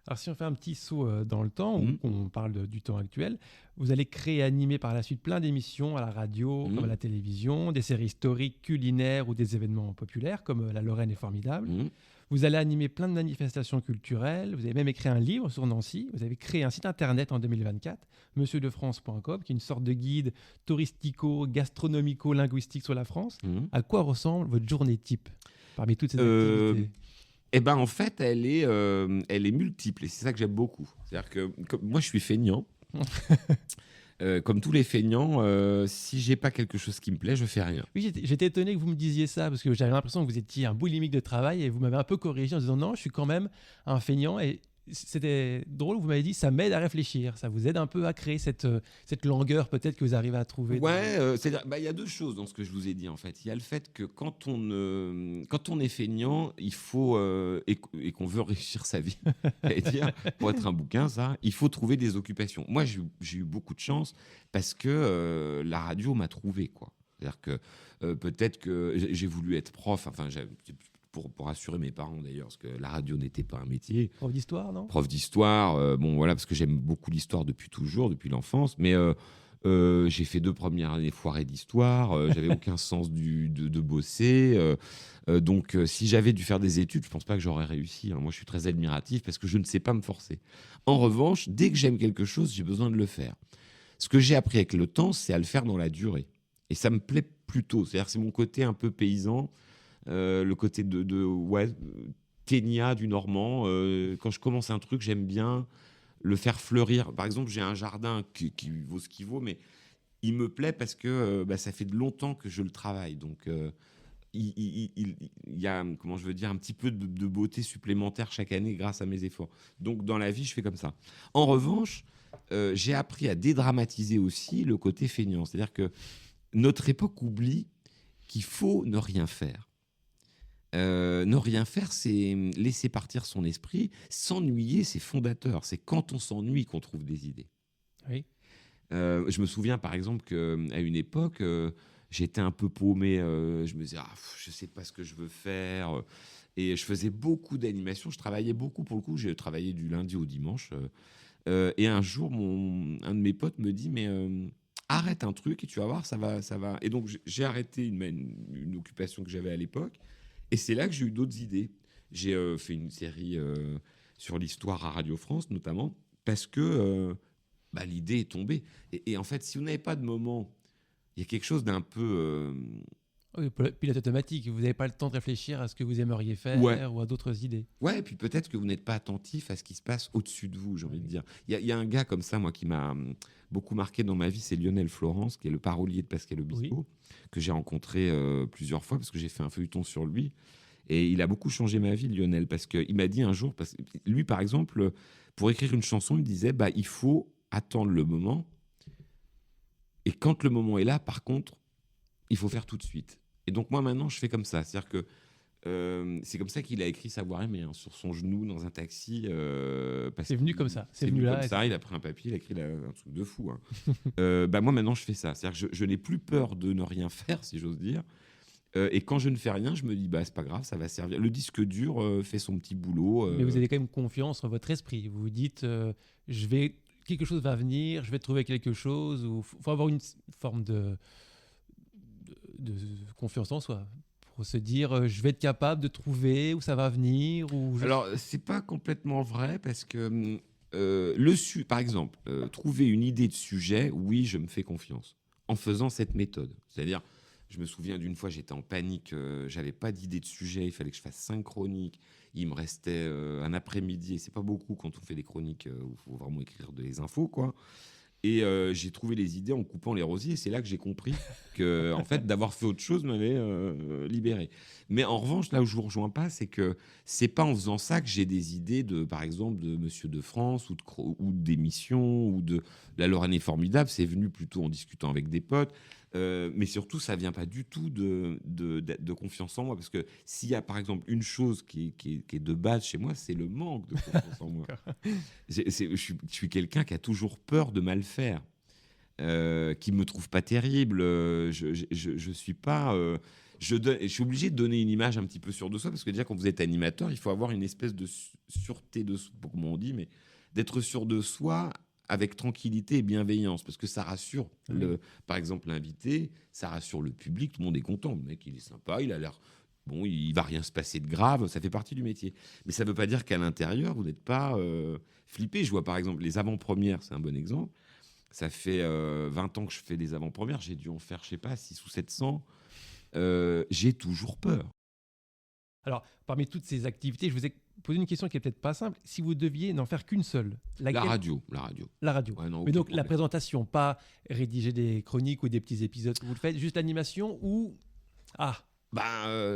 Alors, si on fait un petit saut dans le temps, ou Mhm. qu'on parle du temps actuel, vous allez créer et animer par la suite plein d'émissions à la radio, comme à Mhm. la télévision, des séries historiques, culinaires ou des événements populaires, comme La Lorraine est formidable. Mhm. Vous allez animer plein de manifestations culturelles. Vous avez même écrit un livre sur Nancy. Vous avez créé un site internet en 2024, monsieurdefrance.com, qui est une sorte de guide touristico-gastronomico-linguistique sur la France. Mhm. À quoi ressemble votre journée type parmi toutes ces Euh, activités? Eh ben, en fait, elle est multiple et c'est ça que j'aime beaucoup. C'est-à-dire que moi, je suis feignant. Comme tous les feignants, si j'ai pas quelque chose qui me plaît, je fais rien. Oui, j'étais étonné que vous me disiez ça, parce que j'avais l'impression que vous étiez un boulimique de travail et vous m'avez un peu corrigé en disant non, je suis quand même un feignant. Et c'était drôle, vous m'avez dit ça m'aide à réfléchir, ça vous aide un peu à créer cette langueur peut-être que vous arrivez à trouver. Ouais, c'est-à-dire, bah, il y a deux choses dans ce que je vous ai dit en fait. Il y a le fait que quand on est feignant, il faut et qu'on veut réussir sa vie, j'allais dire, pour être un bouquin, ça, il faut trouver des occupations. Moi, j'ai eu beaucoup de chance parce que la radio m'a trouvé, quoi. C'est-à-dire que peut-être que j'ai voulu être prof, enfin, pour assurer mes parents d'ailleurs, parce que la radio n'était pas un métier. Prof d'histoire, non? Prof d'histoire, bon voilà, parce que j'aime beaucoup l'histoire depuis toujours, depuis l'enfance, mais j'ai fait 2 premières années foirées d'histoire, j'avais aucun sens de bosser, donc si j'avais dû faire des études, je pense pas que j'aurais réussi, hein. Moi, je suis très admiratif parce que je ne sais pas me forcer. En revanche, dès que j'aime quelque chose, j'ai besoin de le faire. Ce que j'ai appris avec le temps, c'est à le faire dans la durée. Et ça me plaît plutôt. C'est-à-dire, c'est mon côté un peu paysan, le côté ouais, ténia du Normand. Quand je commence un truc, j'aime bien le faire fleurir. Par exemple, j'ai un jardin qui vaut ce qu'il vaut, mais il me plaît parce que bah, ça fait longtemps que je le travaille. Donc, il y a, comment je veux dire, un petit peu de beauté supplémentaire chaque année grâce à mes efforts. Donc, dans la vie, je fais comme ça. En revanche, j'ai appris à dédramatiser aussi le côté feignant. C'est-à-dire que notre époque oublie qu'il faut ne rien faire. Ne rien faire, c'est laisser partir son esprit. S'ennuyer, c'est fondateur. C'est quand on s'ennuie qu'on trouve des idées. Oui. Je me souviens, par exemple, qu'à une époque, j'étais un peu paumé. Je me disais, je ne sais pas ce que je veux faire. Et je faisais beaucoup d'animations. Je travaillais beaucoup, pour le coup. J'ai travaillé du lundi au dimanche. Et un jour, un de mes potes me dit, mais arrête un truc et tu vas voir, ça va, ça va. Et donc, j'ai arrêté une occupation que j'avais à l'époque. Et c'est là que j'ai eu d'autres idées. J'ai fait une série sur l'histoire à Radio France, notamment, parce que bah, l'idée est tombée. Et en fait, si vous n'avez pas de moment, il y a quelque chose d'un peu... Oui, pilote automatique, vous n'avez pas le temps de réfléchir à ce que vous aimeriez faire Ouais. ou à d'autres idées. Ouais, et puis peut-être que vous n'êtes pas attentif à ce qui se passe au-dessus de vous, j'ai envie de Oui. dire. Il y a un gars comme ça, moi, qui m'a beaucoup marqué dans ma vie, c'est Lionel Florence, qui est le parolier de Pascal Obispo, Oui. que j'ai rencontré plusieurs fois, parce que j'ai fait un feuilleton sur lui. Et il a beaucoup changé ma vie, Lionel, parce qu'il m'a dit un jour, parce que lui, par exemple, pour écrire une chanson, il disait, bah, il faut attendre le moment. Et quand le moment est là, par contre, il faut faire tout de suite. Et donc moi, maintenant, je fais comme ça. C'est-à-dire que c'est comme ça qu'il a écrit Savoir aimer, hein, sur son genou dans un taxi. C'est venu comme ça. C'est venu comme ça. Il a pris un papier, il a écrit un truc de fou, hein. Bah, moi, maintenant, je fais ça. C'est-à-dire que je n'ai plus peur de ne rien faire, si j'ose dire. Et quand je ne fais rien, je me dis, bah, c'est pas grave, ça va servir. Le disque dur fait son petit boulot. Mais vous avez quand même confiance en votre esprit. Vous vous dites, quelque chose va venir, je vais trouver quelque chose. Il faut avoir une forme de confiance en soi pour se dire, je vais être capable de trouver où ça va venir. Alors, c'est pas complètement vrai parce que, par exemple, trouver une idée de sujet, oui, je me fais confiance en faisant cette méthode. C'est-à-dire, je me souviens d'une fois, j'étais en panique, j'avais pas d'idée de sujet, il fallait que je fasse 5 chroniques, il me restait un après-midi, et c'est pas beaucoup quand on fait des chroniques où il faut vraiment écrire des infos, quoi. Et j'ai trouvé les idées en coupant les rosiers, et c'est là que j'ai compris que, en fait, d'avoir fait autre chose m'avait libéré. Mais en revanche, là où je vous rejoins pas, c'est que c'est pas en faisant ça que j'ai des idées de, par exemple, de Monsieur de France ou d'émissions ou de La Lorraine est formidable. C'est venu plutôt en discutant avec des potes. Mais surtout, ça vient pas du tout de confiance en moi. Parce que s'il y a, par exemple, une chose qui est de base chez moi, c'est le manque de confiance en moi. Je suis quelqu'un qui a toujours peur de mal faire, qui me trouve pas terrible. Je suis pas... je suis obligé de donner une image un petit peu sûre de soi, parce que déjà, quand vous êtes animateur, il faut avoir une espèce de sûreté de soi, comment on dit, mais d'être sûr de soi avec tranquillité et bienveillance, parce que ça rassure, par exemple, l'invité, ça rassure le public, tout le monde est content. Le mec, il est sympa, il a l'air... Bon, il va rien se passer de grave, ça fait partie du métier. Mais ça ne veut pas dire qu'à l'intérieur, vous n'êtes pas flippé. Je vois, par exemple, les avant-premières, c'est un bon exemple. Ça fait 20 ans que je fais des avant-premières, j'ai dû en faire, je ne sais pas, 600 ou 700. J'ai toujours peur. Alors, parmi toutes ces activités, je vous ai posé une question qui est peut-être pas simple. Si vous deviez n'en faire qu'une seule, laquelle... La radio. La radio. Ouais, non, Mais donc, problème. la présentation, pas rédiger des chroniques ou des petits épisodes que vous le faites, juste l'animation ou... Ah,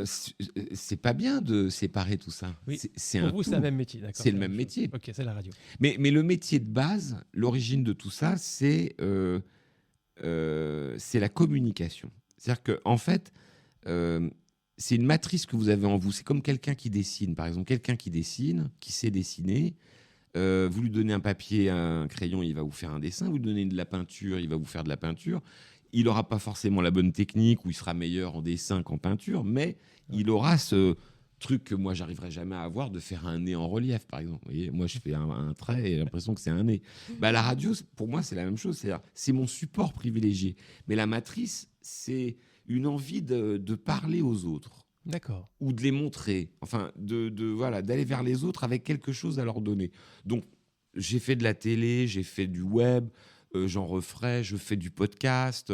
c'est pas bien de séparer tout ça. oui. C'est Pour un vous, tout. c'est le même métier, d'accord. C'est le même métier. Ok, c'est la radio. Mais le métier de base, l'origine de tout ça, c'est la communication. C'est-à-dire qu'en fait, c'est une matrice que vous avez en vous. C'est comme quelqu'un qui dessine. Par exemple, quelqu'un qui dessine, qui sait dessiner, vous lui donnez un papier, un crayon, il va vous faire un dessin. Vous lui donnez de la peinture, il va vous faire de la peinture. Il n'aura pas forcément la bonne technique ou il sera meilleur en dessin qu'en peinture, mais il aura ce truc que moi, j'arriverai jamais à avoir, de faire un nez en relief, par exemple. Vous voyez, moi, je fais un trait et j'ai l'impression que c'est un nez. La radio, pour moi, c'est la même chose. C'est mon support privilégié. Mais la matrice, c'est une envie de parler aux autres. D'accord. Ou de les montrer. Enfin, voilà, d'aller vers les autres avec quelque chose à leur donner. Donc, j'ai fait de la télé, j'ai fait du web, j'en referai, je fais du podcast,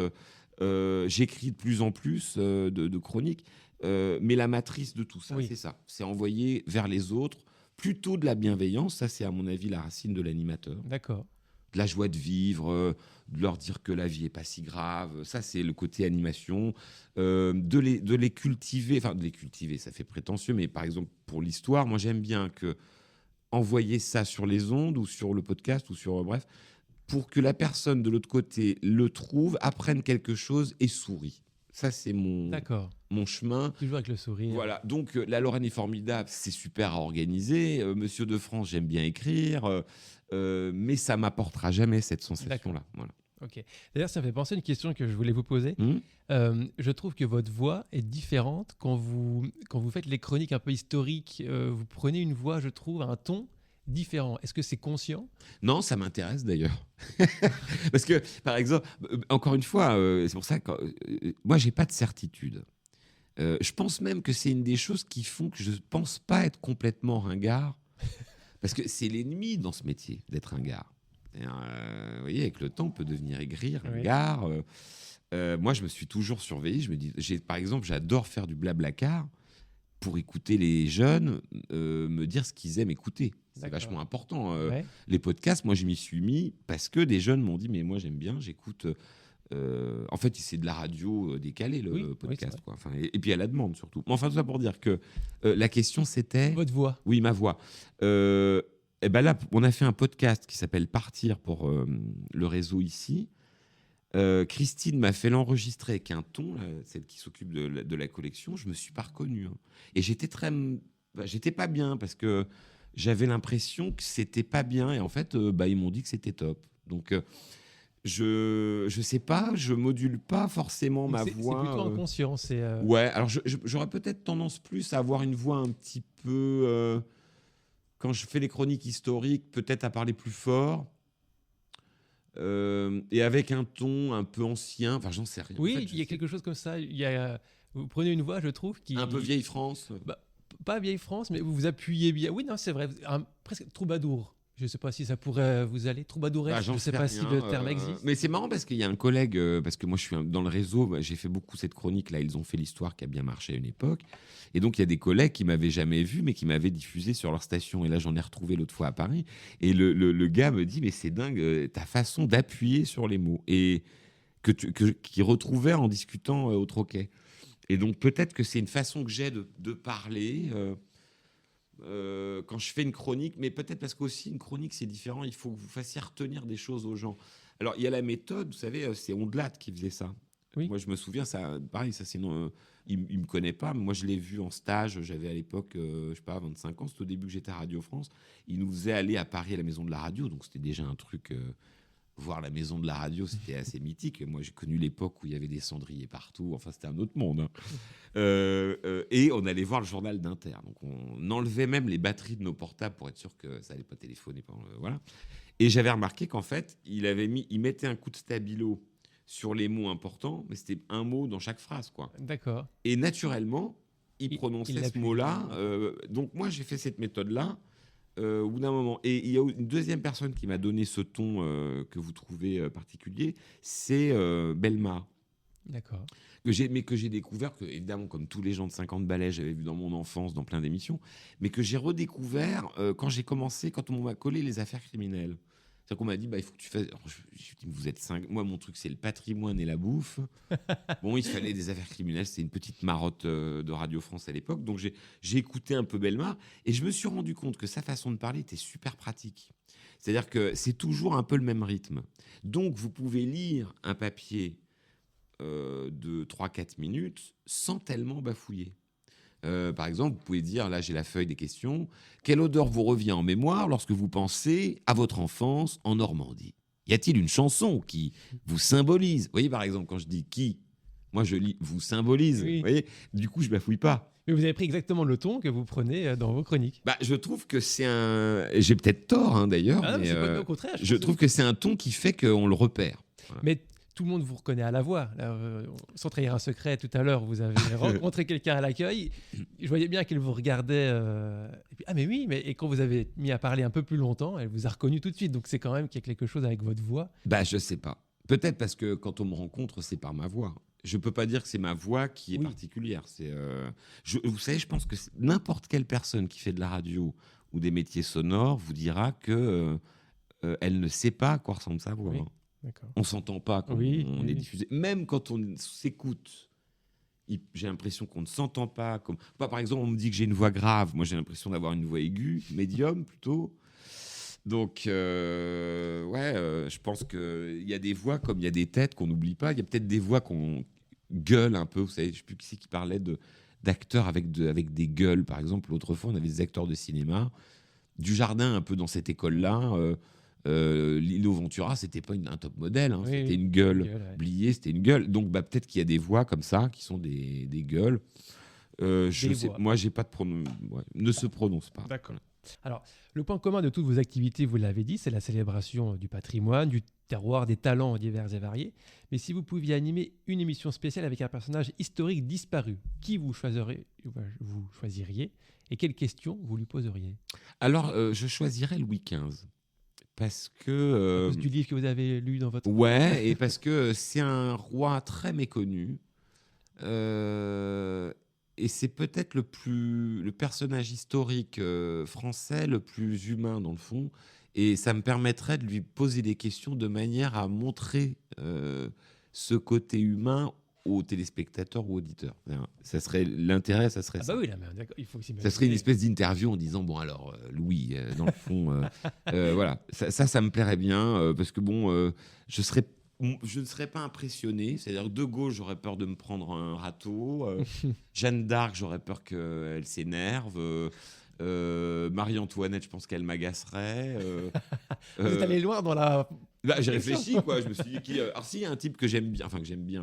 j'écris de plus en plus de chroniques. Mais la matrice de tout ça, c'est ça. C'est envoyer vers les autres plutôt de la bienveillance. Ça, c'est à mon avis la racine de l'animateur. D'accord. De la joie de vivre, de leur dire que la vie n'est pas si grave. Ça, c'est le côté animation. De les cultiver. Enfin, de les cultiver, ça fait prétentieux. Mais par exemple, pour l'histoire, moi, j'aime bien envoyer ça sur les ondes ou sur le podcast ou sur... bref, pour que la personne de l'autre côté le trouve, apprenne quelque chose et sourit. Ça, c'est mon chemin. Toujours avec le sourire. Voilà. Donc, la Lorraine est formidable, c'est super à organiser. Monsieur de France, j'aime bien écrire. Mais ça ne m'apportera jamais cette sensation-là. Voilà. Ok. D'ailleurs, ça me fait penser à une question que je voulais vous poser. Je trouve que votre voix est différente quand vous faites les chroniques un peu historiques. Vous prenez une voix, je trouve, un ton différent. Est-ce que c'est conscient ? Non, ça m'intéresse d'ailleurs. Parce que, par exemple, encore une fois, c'est pour ça que moi, j'ai pas de certitude. Je pense même que c'est une des choses qui font que je ne pense pas être complètement ringard. Parce que c'est l'ennemi dans ce métier, d'être ringard. Vous voyez, avec le temps, on peut devenir aigri, ringard. Moi, je me suis toujours surveillé. Je me dis, par exemple, j'adore faire du blablacar pour écouter les jeunes me dire ce qu'ils aiment écouter. C'est vachement important. Les podcasts, moi, je m'y suis mis parce que des jeunes m'ont dit, mais moi, j'aime bien, j'écoute... en fait, c'est de la radio décalée, le podcast. Quoi. Enfin, et puis à la demande, surtout. Mais enfin, tout ça pour dire que la question, c'était... Votre voix. Oui, ma voix. Et ben là, on a fait un podcast qui s'appelle Partir pour le réseau ici. Christine m'a fait l'enregistrer avec un ton, celle qui s'occupe de la collection. Je me suis pas reconnu. Hein. Et j'étais pas bien parce que j'avais l'impression que c'était pas bien. Et en fait, ils m'ont dit que c'était top. Donc, je sais pas, je module pas forcément ma voix. C'est plutôt inconscient. Ouais, alors j'aurais peut-être tendance plus à avoir une voix un petit peu... quand je fais les chroniques historiques, peut-être à parler plus fort. Et avec un ton un peu ancien, enfin j'en sais rien. Oui, en fait, il y a quelque chose comme ça. Vous prenez une voix, je trouve, qui... Un peu vieille France. Pas vieille France, mais vous vous appuyez bien. Oui, non, c'est vrai, presque troubadour. Je ne sais pas si ça pourrait vous aller. Troubadouresque, je ne sais pas si le terme existe. Mais c'est marrant parce qu'il y a un collègue, parce que moi je suis dans le réseau, j'ai fait beaucoup cette chronique, là, ils ont fait l'histoire qui a bien marché à une époque. Et donc il y a des collègues qui m'avaient jamais vu, mais qui m'avaient diffusé sur leur station. Et là, j'en ai retrouvé l'autre fois à Paris. Et le gars me dit, mais c'est dingue, ta façon d'appuyer sur les mots. Et qu'il retrouvait en discutant au troquet. Et donc peut-être que c'est une façon que j'ai de parler... quand je fais une chronique, mais peut-être parce qu'aussi une chronique c'est différent, il faut que vous fassiez retenir des choses aux gens. Alors il y a la méthode, vous savez, c'est Ondelat qui faisait ça. Oui. Moi je me souviens, ça, pareil, ça c'est il me connaît pas, mais moi je l'ai vu en stage, j'avais à l'époque, je sais pas, 25 ans, c'était au début que j'étais à Radio France, il nous faisait aller à Paris à la Maison de la Radio, donc c'était déjà un truc voir la maison de la radio, c'était assez mythique. Moi, j'ai connu l'époque où il y avait des cendriers partout. Enfin, c'était un autre monde. Hein. Et on allait voir le journal d'Inter. Donc, on enlevait même les batteries de nos portables pour être sûr que ça n'allait pas téléphoner. Voilà. Et j'avais remarqué qu'en fait, il mettait un coup de stabilo sur les mots importants, mais c'était un mot dans chaque phrase, quoi. D'accord. Et naturellement, il prononçait ce mot-là. Donc, moi, j'ai fait cette méthode-là. Au bout d'un moment. Et il y a une deuxième personne qui m'a donné ce ton que vous trouvez particulier, c'est Bellemare. D'accord. Que j'ai découvert, que, évidemment, comme tous les gens de 50 balais, j'avais vu dans mon enfance, dans plein d'émissions, mais que j'ai redécouvert quand on m'a collé les affaires criminelles. C'est-à-dire qu'on m'a dit, il faut que tu fasses. Alors, je dis, vous êtes 5. Moi, mon truc, c'est le patrimoine et la bouffe. Bon, il fallait des affaires criminelles. C'était une petite marotte de Radio France à l'époque. Donc, j'ai écouté un peu Bellemare et je me suis rendu compte que sa façon de parler était super pratique. C'est-à-dire que c'est toujours un peu le même rythme. Donc, vous pouvez lire un papier de 3-4 minutes sans tellement bafouiller. Par exemple, vous pouvez dire, là j'ai la feuille des questions, quelle odeur vous revient en mémoire lorsque vous pensez à votre enfance en Normandie? Y a-t-il une chanson qui vous symbolise? Vous voyez, par exemple, quand je dis qui, moi je lis vous symbolise, Oui. vous voyez, du coup je bafouille pas. Mais vous avez pris exactement le ton que vous prenez dans vos chroniques. Je trouve que c'est un... J'ai peut-être tort hein, d'ailleurs, Ah non, mais c'est pas au contraire. je trouve que c'est un ton qui fait qu'on le repère. Voilà. Mais tout le monde vous reconnaît à la voix. Là, sans trahir un secret, tout à l'heure, vous avez rencontré quelqu'un à l'accueil. Je voyais bien qu'elle vous regardait. Et puis, ah, mais oui, et quand vous avez mis à parler un peu plus longtemps, elle vous a reconnu tout de suite. Donc, c'est quand même qu'il y a quelque chose avec votre voix. Je sais pas. Peut-être parce que quand on me rencontre, c'est par ma voix. Je peux pas dire que c'est ma voix qui est particulière. Vous savez, je pense que n'importe quelle personne qui fait de la radio ou des métiers sonores vous dira que elle ne sait pas à quoi ressemble sa voix. Oui. Hein. D'accord. On s'entend pas quand on est diffusé. Même quand on s'écoute, j'ai l'impression qu'on ne s'entend pas. Par exemple, on me dit que j'ai une voix grave. Moi, j'ai l'impression d'avoir une voix aiguë, médium plutôt. Donc, je pense qu'il y a des voix comme il y a des têtes qu'on n'oublie pas. Il y a peut-être des voix qu'on gueule un peu. Vous savez, je ne sais plus qui c'est qui parlait d'acteurs avec des gueules. Par exemple, l'autre fois, on avait des acteurs de cinéma. Dujardin, un peu dans cette école-là. Lino Ventura, c'était pas un top modèle, hein. C'était une gueule. Blier, c'était une gueule. Donc peut-être qu'il y a des voix comme ça qui sont des gueules. Moi, j'ai pas de pronom. Ne se prononce pas. D'accord. Alors, le point commun de toutes vos activités, vous l'avez dit, c'est la célébration du patrimoine, du terroir, des talents divers et variés. Mais si vous pouviez animer une émission spéciale avec un personnage historique disparu, qui vous choisiriez et quelles questions vous lui poseriez? Alors, je choisirais Louis XV. Parce que... À cause du livre que vous avez lu dans votre... Ouais, et parce que c'est un roi très méconnu. Et c'est peut-être le personnage historique français le plus humain, dans le fond. Et ça me permettrait de lui poser des questions de manière à montrer ce côté humain aux téléspectateurs ou auditeurs. Ça serait l'intérêt, ça serait ça. Oui, là, d'accord, il faut aussi ça serait une espèce d'interview en disant bon alors Louis, dans le fond, voilà, ça me plairait bien parce que je ne serais pas impressionné. C'est-à-dire de Gaulle, j'aurais peur de me prendre un râteau. Jeanne d'Arc, j'aurais peur qu'elle s'énerve. Marie-Antoinette, je pense qu'elle m'agacerait. Vous êtes allé loin dans la... J'ai réfléchi, quoi. Je me suis dit alors s'il y a un type que j'aime bien,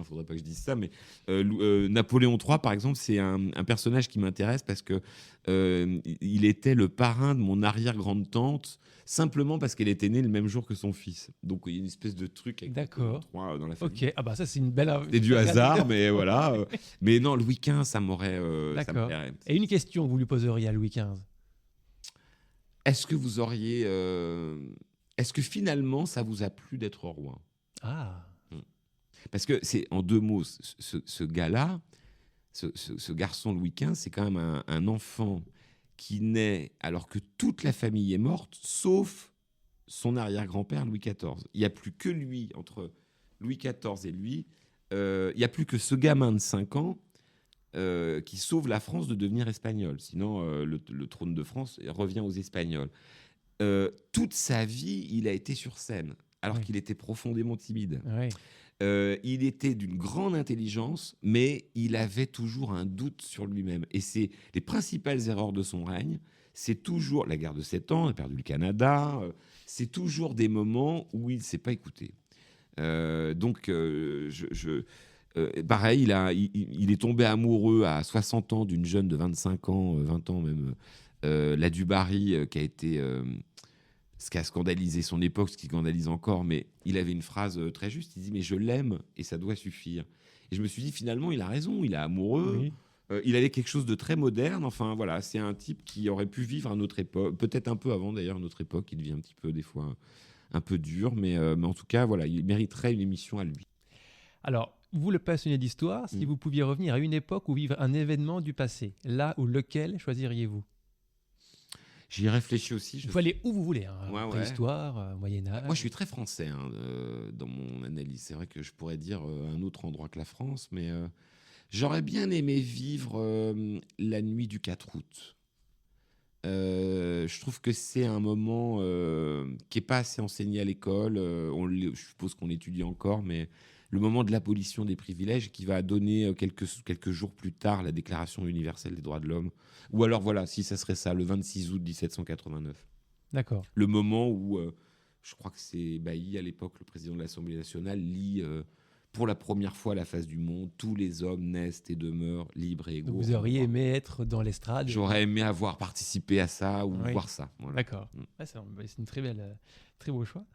faudrait pas que je dise ça, mais Napoléon III, par exemple, c'est un personnage qui m'intéresse parce que il était le parrain de mon arrière-grande-tante, simplement parce qu'elle était née le même jour que son fils. Donc il y a une espèce de truc avec Napoléon III dans la famille. Ok, ça c'est une belle... C'est du hasard, mais voilà. Mais non, Louis XV, ça m'aurait... ça me plairait. Et une question que vous lui poseriez à Louis XV? Est-ce que vous auriez... Est-ce que finalement, ça vous a plu d'être roi? Parce que c'est, en deux mots, ce gars-là, ce garçon Louis XV, c'est quand même un enfant qui naît alors que toute la famille est morte, sauf son arrière-grand-père Louis XIV. Il n'y a plus que lui, entre Louis XIV et lui, il n'y a plus que ce gamin de 5 ans qui sauve la France de devenir espagnol. Sinon, le trône de France revient aux Espagnols. Toute sa vie, il a été sur scène, alors qu'il était profondément timide. Il était d'une grande intelligence, mais il avait toujours un doute sur lui-même. Et c'est les principales erreurs de son règne, c'est toujours la guerre de 7 ans, on a perdu le Canada, c'est toujours des moments où il ne s'est pas écouté. Pareil, il est tombé amoureux à 60 ans d'une jeune de 25 ans, 20 ans même, la Dubarry, qui a été... ce qui a scandalisé son époque, ce qui scandalise encore, mais il avait une phrase très juste, il dit « mais je l'aime et ça doit suffire ». Et je me suis dit, finalement, il a raison, il est amoureux, Oui. il avait quelque chose de très moderne, enfin voilà, c'est un type qui aurait pu vivre à notre époque, peut-être un peu avant d'ailleurs notre époque, il devient un petit peu des fois un peu dur, mais en tout cas, voilà, il mériterait une émission à lui. Alors, vous, le passionné d'histoire, si vous pouviez revenir à une époque ou vivre un événement du passé, là ou lequel choisiriez-vous? J'y réfléchis aussi. Vous pouvez aller où vous voulez, hein, Ouais, ouais. préhistoire, Moyen-Âge. Moi, je suis très français dans mon analyse. C'est vrai que je pourrais dire un autre endroit que la France, mais j'aurais bien aimé vivre la nuit du 4 août. Je trouve que c'est un moment qui n'est pas assez enseigné à l'école. Je suppose qu'on l'étudie encore, mais le moment de l'abolition des privilèges qui va donner quelques jours plus tard la Déclaration universelle des droits de l'homme. Ou alors, voilà, si ça serait ça, le 26 août 1789. D'accord. Le moment où, je crois que c'est Bailly, à l'époque, le président de l'Assemblée nationale, lit pour la première fois à la face du monde, tous les hommes naissent et demeurent libres et égaux. Donc vous auriez aimé être dans l'estrade. J'aurais aimé avoir participé à ça ou Oui. voir ça. Voilà. D'accord. Ouais, c'est une très belle, très beau choix.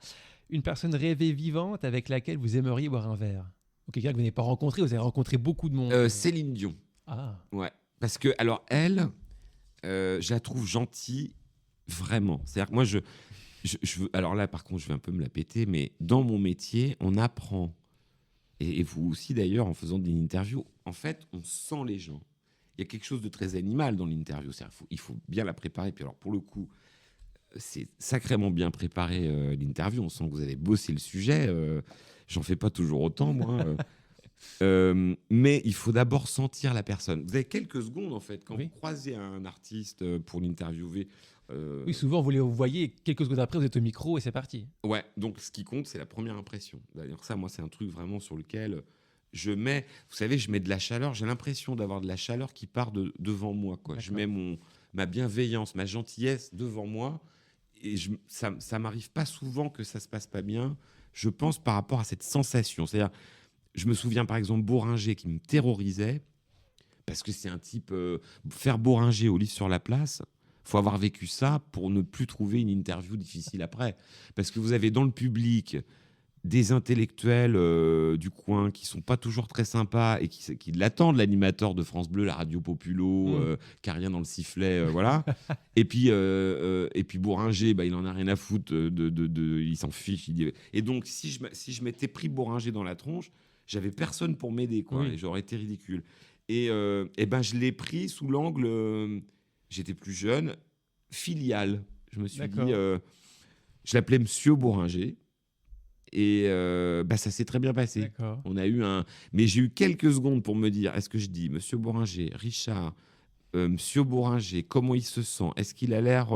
Une personne rêvée vivante avec laquelle vous aimeriez boire un verre. Ou quelqu'un que vous n'avez pas rencontré, vous avez rencontré beaucoup de monde. Céline Dion. Ah, Ouais. Parce que, alors, elle, je la trouve gentille, vraiment. C'est-à-dire que moi, je veux. Alors là, par contre, je vais un peu me la péter, mais dans mon métier, on apprend. Et vous aussi, d'ailleurs, en faisant des interviews, en fait, on sent les gens. Il y a quelque chose de très animal dans l'interview. Il faut bien la préparer. Puis alors, pour le coup, c'est sacrément bien préparé, l'interview. On sent que vous avez bossé le sujet. J'en fais pas toujours autant, moi. Mais il faut d'abord sentir la personne. Vous avez quelques secondes, en fait, quand Oui. vous croisez un artiste pour l'interviewer. oui, souvent vous voyez, quelques secondes après, vous êtes au micro et c'est parti. Ouais, donc ce qui compte, c'est la première impression. D'ailleurs, ça, moi, c'est un truc vraiment sur lequel je mets, vous savez, je mets de la chaleur. J'ai l'impression d'avoir de la chaleur qui part devant moi, quoi. Je mets ma bienveillance, ma gentillesse devant moi. Et ça m'arrive pas souvent que ça se passe pas bien. Je pense par rapport à cette sensation. C'est-à-dire, je me souviens par exemple Bourringer qui me terrorisait parce que c'est un type faire Bourringer au livre sur la place. Faut avoir vécu ça pour ne plus trouver une interview difficile après. Parce que vous avez dans le public des intellectuels du coin qui sont pas toujours très sympas et qui l'attendent, l'animateur de France Bleu, la radio Populo, qui a rien dans le sifflet, voilà. et puis Bourringer, il en a rien à foutre, il s'en fiche. Et donc, si je m'étais pris Bourringer dans la tronche, j'avais personne pour m'aider, quoi, Oui. et j'aurais été ridicule. Et je l'ai pris sous l'angle... J'étais plus jeune, filial. Je me suis dit, je l'appelais Monsieur Bourringer. Et ça s'est très bien passé. D'accord. On a eu mais j'ai eu quelques secondes pour me dire, est-ce que je dis Monsieur Bourringer, Richard, Monsieur Bourringer, comment il se sent? Est-ce qu'il a l'air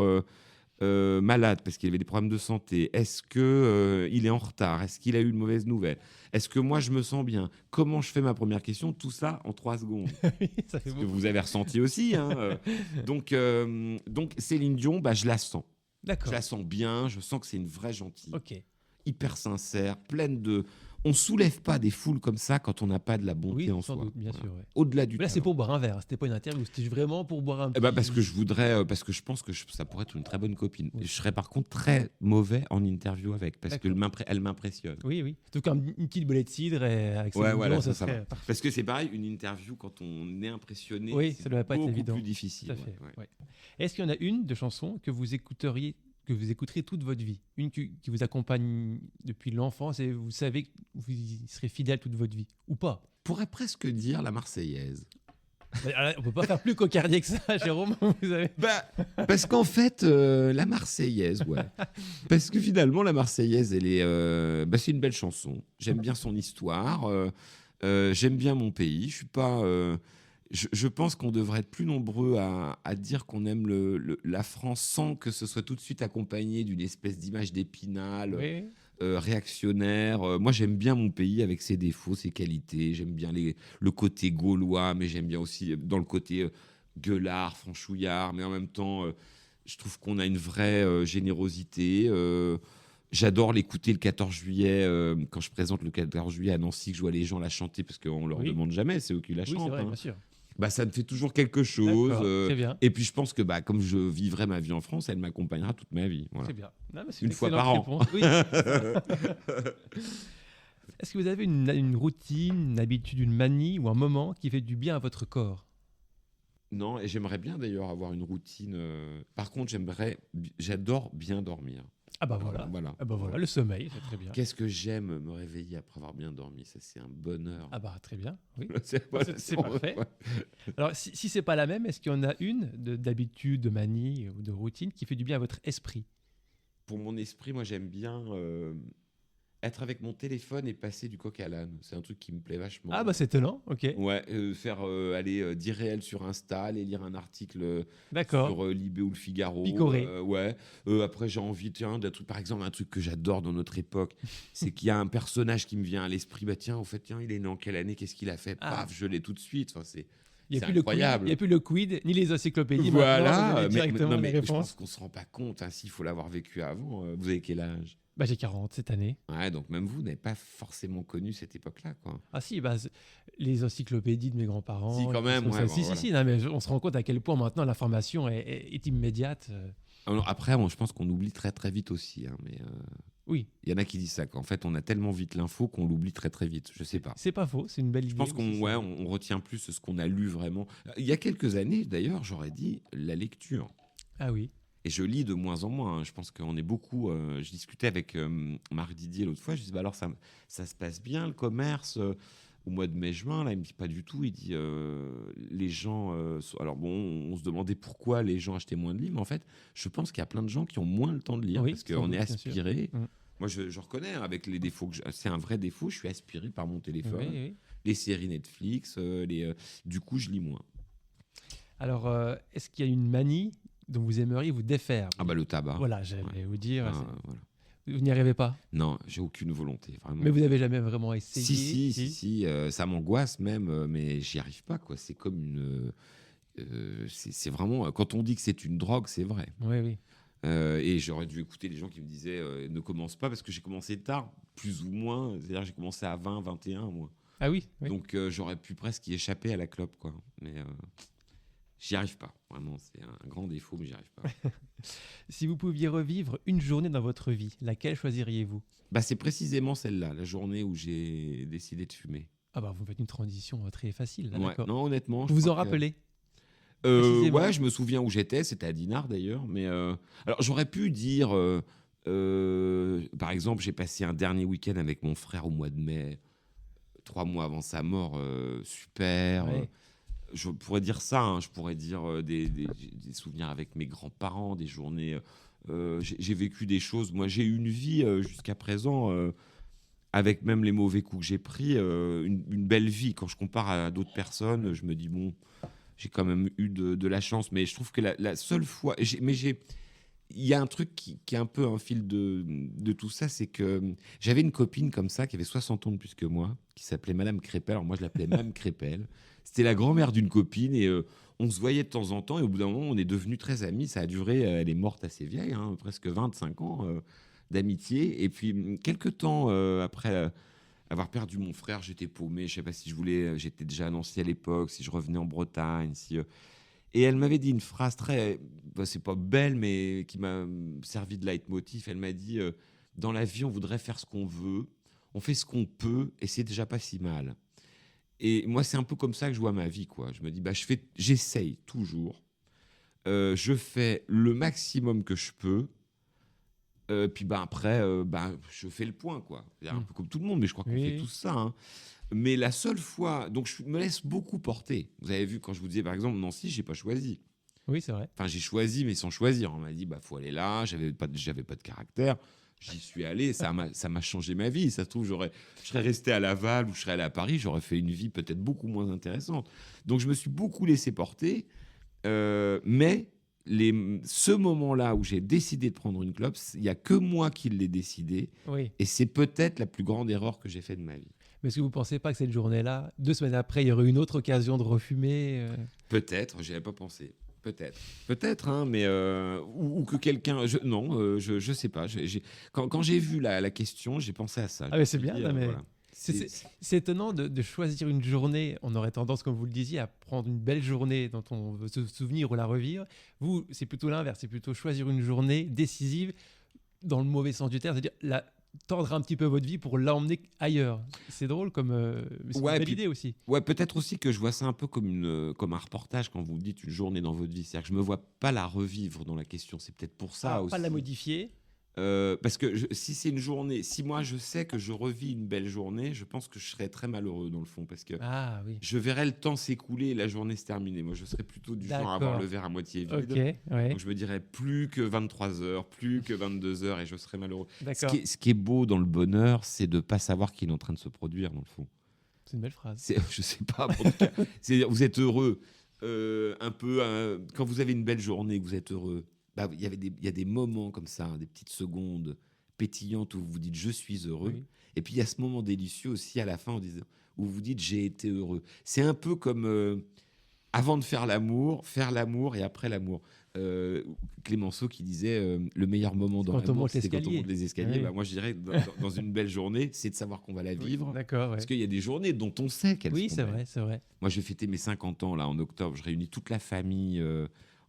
malade parce qu'il avait des problèmes de santé? Est-ce qu'il est en retard? Est-ce qu'il a eu une mauvaise nouvelle? Est-ce que moi, je me sens bien? Comment je fais ma première question? Tout ça en 3 secondes. Ça fait Ce que beaucoup. vous avez ressenti aussi. Donc, Céline Dion, je la sens. D'accord. Je la sens bien. Je sens que c'est une vraie gentille. Ok. Hyper sincère, pleine de... On soulève pas des foules comme ça quand on n'a pas de la bonté Oui, en sans soi. doute, bien sûr. Ouais. Au-delà du Mais là, c'est talent. pour boire un verre. C'était pas une interview. C'était vraiment pour boire un petit... Parce que je voudrais, parce que je pense que ça pourrait être une très bonne copine. Oui. Je serais par contre très mauvais en interview avec, parce que elle m'impressionne. Oui, oui. En tout cas, une petite bolée de cidre et avec Ouais, Céline voilà, Dion, ça serait va. parfait. Parce que c'est pareil, une interview quand on est impressionné, Oui, c'est ça doit pas être beaucoup évident. plus difficile. Tout à fait. Ouais. Ouais. Est-ce qu'il y en a une de chanson que vous écouterez toute votre vie? Une qui vous accompagne depuis l'enfance et vous savez que vous y serez fidèle toute votre vie? Ou pas? On pourrait presque dire la Marseillaise. Alors, on peut pas faire plus cocardier que ça, Jérôme. Vous avez... Parce qu'en fait, la Marseillaise, ouais. Parce que finalement, la Marseillaise, elle est, c'est une belle chanson. J'aime bien son histoire. J'aime bien mon pays. Je suis pas. Je pense qu'on devrait être plus nombreux à dire qu'on aime la France sans que ce soit tout de suite accompagné d'une espèce d'image d'Épinal. Oui. Réactionnaire. Moi, j'aime bien mon pays avec ses défauts, ses qualités. J'aime bien le côté gaulois, mais j'aime bien aussi dans le côté gueulard, franchouillard, mais en même temps Je trouve qu'on a une vraie générosité. J'adore l'écouter le 14 juillet, quand je présente le 14 juillet à Nancy, que je vois les gens la chanter, parce qu'on ne leur demande jamais, c'est eux qui la Oui, chantent. c'est vrai, hein. bien sûr. Bah, ça me fait toujours quelque chose. D'accord, très bien. Et puis je pense que comme je vivrai ma vie en France, elle m'accompagnera toute ma vie. Voilà. C'est bien. Non, mais c'est Une fois par excellente an. réponse. Oui. Est-ce que vous avez une routine, une habitude, une manie ou un moment qui fait du bien à votre corps? Non, et j'aimerais bien d'ailleurs avoir une routine. Par contre, j'adore bien dormir. Ah bah voilà. Voilà. Ah bah voilà, le sommeil, c'est très bien. Qu'est-ce que j'aime me réveiller après avoir bien dormi. Ça, c'est un bonheur. Ah bah très bien, oui. Voilà, C'est parfait. Alors si c'est pas la même, est-ce qu'il y en a une d'habitude, de manie ou de routine qui fait du bien à votre esprit? Pour mon esprit, moi, j'aime bien être avec mon téléphone et passer du coq à l'âne. C'est un truc qui me plaît vachement. Ah bah c'est étonnant, ok. Ouais, faire aller d'irréel sur Insta, aller lire un article D'accord. sur Libé ou le Figaro. Picorer. Ouais. Après, j'ai envie, tiens, d'un truc, par exemple, un truc que j'adore dans notre époque, c'est qu'il y a un personnage qui me vient à l'esprit. Bah tiens, au fait, tiens, il est né en quelle année? Qu'est-ce qu'il a fait? Ah. Paf, je l'ai tout de suite. Enfin, c'est Il n'y a, incroyable. plus le quid, ni les encyclopédies. Voilà, Maintenant, vous avez directement mais les je pense réponses. qu'on se rend pas compte. S'il faut l'avoir vécu avant. Vous avez quel âge? Bah, j'ai 40 cette année. Ouais, donc même vous n'avez pas forcément connu cette époque-là, quoi. Ah si, bah, les encyclopédies de mes grands-parents. Si, quand même, choses comme ouais, ça. bon, Si, voilà. si, non, mais on se rend compte à quel point maintenant l'information est immédiate. Alors, après, moi, je pense qu'on oublie très très vite aussi. Mais Oui, il y en a qui disent ça, qu'en fait, on a tellement vite l'info qu'on l'oublie très très vite. Je sais pas. c'est pas faux, c'est une belle idée. Je pense aussi, ça. on retient plus ce qu'on a lu vraiment. Il y a quelques années, d'ailleurs, j'aurais dit la lecture. Ah oui, Et je lis de moins en moins. Je pense qu'on est beaucoup. Je discutais avec Marc Didier l'autre fois. Je disais, bah alors ça se passe bien le commerce au mois de mai-juin. Là, il me dit pas du tout. Il dit les gens. Alors bon, on se demandait pourquoi les gens achetaient moins de livres. Mais en fait, je pense qu'il y a plein de gens qui ont moins le temps de lire Oui, parce sans qu'on doute, est bien sûr. aspiré. Mm. Moi, je reconnais avec les défauts c'est un vrai défaut. Je suis aspiré par mon téléphone, Oui, oui. les séries Netflix. Du coup, je lis moins. Alors, est-ce qu'il y a une manie dont vous aimeriez vous défaire? Ah bah le tabac. Voilà, j'allais vous dire. Ah, voilà. Vous n'y arrivez pas? Non, j'ai aucune volonté, vraiment. Mais vous n'avez jamais vraiment essayé? Si, ça m'angoisse même, mais j'y arrive pas, quoi. C'est comme une. C'est vraiment. Quand on dit que c'est une drogue, c'est vrai. Oui, oui. Et j'aurais dû écouter les gens qui me disaient ne commence pas, parce que j'ai commencé tard, plus ou moins. C'est-à-dire, j'ai commencé à 20, 21, moi. Ah oui, oui. Donc, j'aurais pu presque y échapper à la clope, quoi. Mais j'y arrive pas. Vraiment, c'est un grand défaut, mais j'y arrive pas. Si vous pouviez revivre une journée dans votre vie, laquelle choisiriez-vous? Bah, c'est précisément celle-là, la journée où j'ai décidé de fumer. Ah bah vous me faites une transition très facile, là, Ouais. d'accord. Non, honnêtement. Vous vous en crois que- rappelez? Précisément. Ouais, je me souviens où j'étais. C'était à Dinard d'ailleurs. Mais alors j'aurais pu dire, par exemple, j'ai passé un dernier week-end avec mon frère au mois de mai, 3 mois avant sa mort. Super. Ouais. Je pourrais dire ça. Je pourrais dire des souvenirs avec mes grands-parents, des journées. J'ai vécu des choses. Moi, j'ai eu une vie jusqu'à présent. Avec même les mauvais coups que j'ai pris, une belle vie. Quand je compare à d'autres personnes, je me dis, bon, j'ai quand même eu de la chance. Mais je trouve que la seule fois... Il y a un truc qui est un peu un fil de tout ça, c'est que j'avais une copine comme ça, qui avait 60 ans de plus que moi, qui s'appelait Madame Crépel. Alors moi, je l'appelais Mme Crépel. C'était la grand-mère d'une copine et on se voyait de temps en temps. Et au bout d'un moment, on est devenus très amis. Ça a duré, elle est morte assez vieille, presque 25 ans d'amitié. Et puis, quelques temps après avoir perdu mon frère, j'étais paumé. Je ne sais pas si je voulais. J'étais déjà à Nancy à l'époque, si je revenais en Bretagne. Et elle m'avait dit une phrase très. C'est pas belle, mais qui m'a servi de leitmotiv. Elle m'a dit dans la vie, on voudrait faire ce qu'on veut. On fait ce qu'on peut et c'est déjà pas si mal. Et moi, c'est un peu comme ça que je vois ma vie, quoi. Je me dis, j'essaye toujours. Je fais le maximum que je peux. Puis après, je fais le point, quoi. C'est un peu comme tout le monde, mais je crois qu'on fait tous ça. Mais la seule fois, donc je me laisse beaucoup porter. Vous avez vu quand je vous disais, par exemple, Nancy, j'ai pas choisi. Oui, c'est vrai. Enfin, j'ai choisi, mais sans choisir. On m'a dit, faut aller là. J'avais pas de caractère. J'y suis allé. Ça m'a changé ma vie. Ça se trouve, je serais resté à Laval ou je serais allé à Paris. J'aurais fait une vie peut-être beaucoup moins intéressante. Donc, je me suis beaucoup laissé porter. Mais ce moment-là où j'ai décidé de prendre une clope, il n'y a que moi qui l'ai décidé. Oui. Et c'est peut-être la plus grande erreur que j'ai faite de ma vie. Mais est-ce que vous ne pensez pas que cette journée-là, 2 semaines après, il y aurait une autre occasion de refumer Peut-être, j'y avais pas pensé. Peut-être, hein, mais ou que quelqu'un. Non, je sais pas. Quand j'ai vu la question, j'ai pensé à ça. Ah Je me mais c'est suis bien, dit, non, mais voilà. c'est étonnant de choisir une journée. On aurait tendance, comme vous le disiez, à prendre une belle journée dont on veut se souvenir ou la revivre. Vous, c'est plutôt l'inverse. C'est plutôt choisir une journée décisive dans le mauvais sens du terme, c'est-à-dire tordre un petit peu votre vie pour l'emmener ailleurs. C'est drôle mais c'est une Ouais, belle puis idée aussi. ouais, peut-être aussi que je vois ça un peu comme un reportage quand vous dites une journée dans votre vie. C'est-à-dire que je me vois pas la revivre dans la question. C'est peut-être pour ça Pas aussi. la modifier. Parce que si c'est une journée, si moi je sais que je revis une belle journée, je pense que je serais très malheureux dans le fond parce que Ah oui, je verrais le temps s'écouler et la journée se terminer. Moi, je serais plutôt du genre à avoir d'accord. le verre à moitié Ok, vide. ouais, Donc je me dirais plus que 23 heures, plus que 22 heures et je serais malheureux. d'accord. Ce qui est beau dans le bonheur, c'est de ne pas savoir qu'il est en train de se produire dans le fond. C'est une belle phrase. Je sais pas, en tout cas, vous êtes heureux un peu quand vous avez une belle journée, que vous êtes heureux. Bah, il y a des moments comme ça, hein, des petites secondes pétillantes où vous vous dites je suis heureux. Oui. Et puis il y a ce moment délicieux aussi à la fin où vous dites j'ai été heureux. C'est un peu comme avant de faire l'amour et après l'amour. Clémenceau qui disait le meilleur moment dans Quand on l'amour, monte c'est quand on l'escalier. monte les escaliers. Oui. Bah, moi, je dirais dans une belle journée, c'est de savoir qu'on va la Oui, vivre. d'accord, ouais. Parce qu'il y a des journées dont on sait qu'elles Oui, seront c'est belles. vrai, c'est vrai. Moi, je vais fêter mes 50 ans là en octobre. Je réunis toute la famille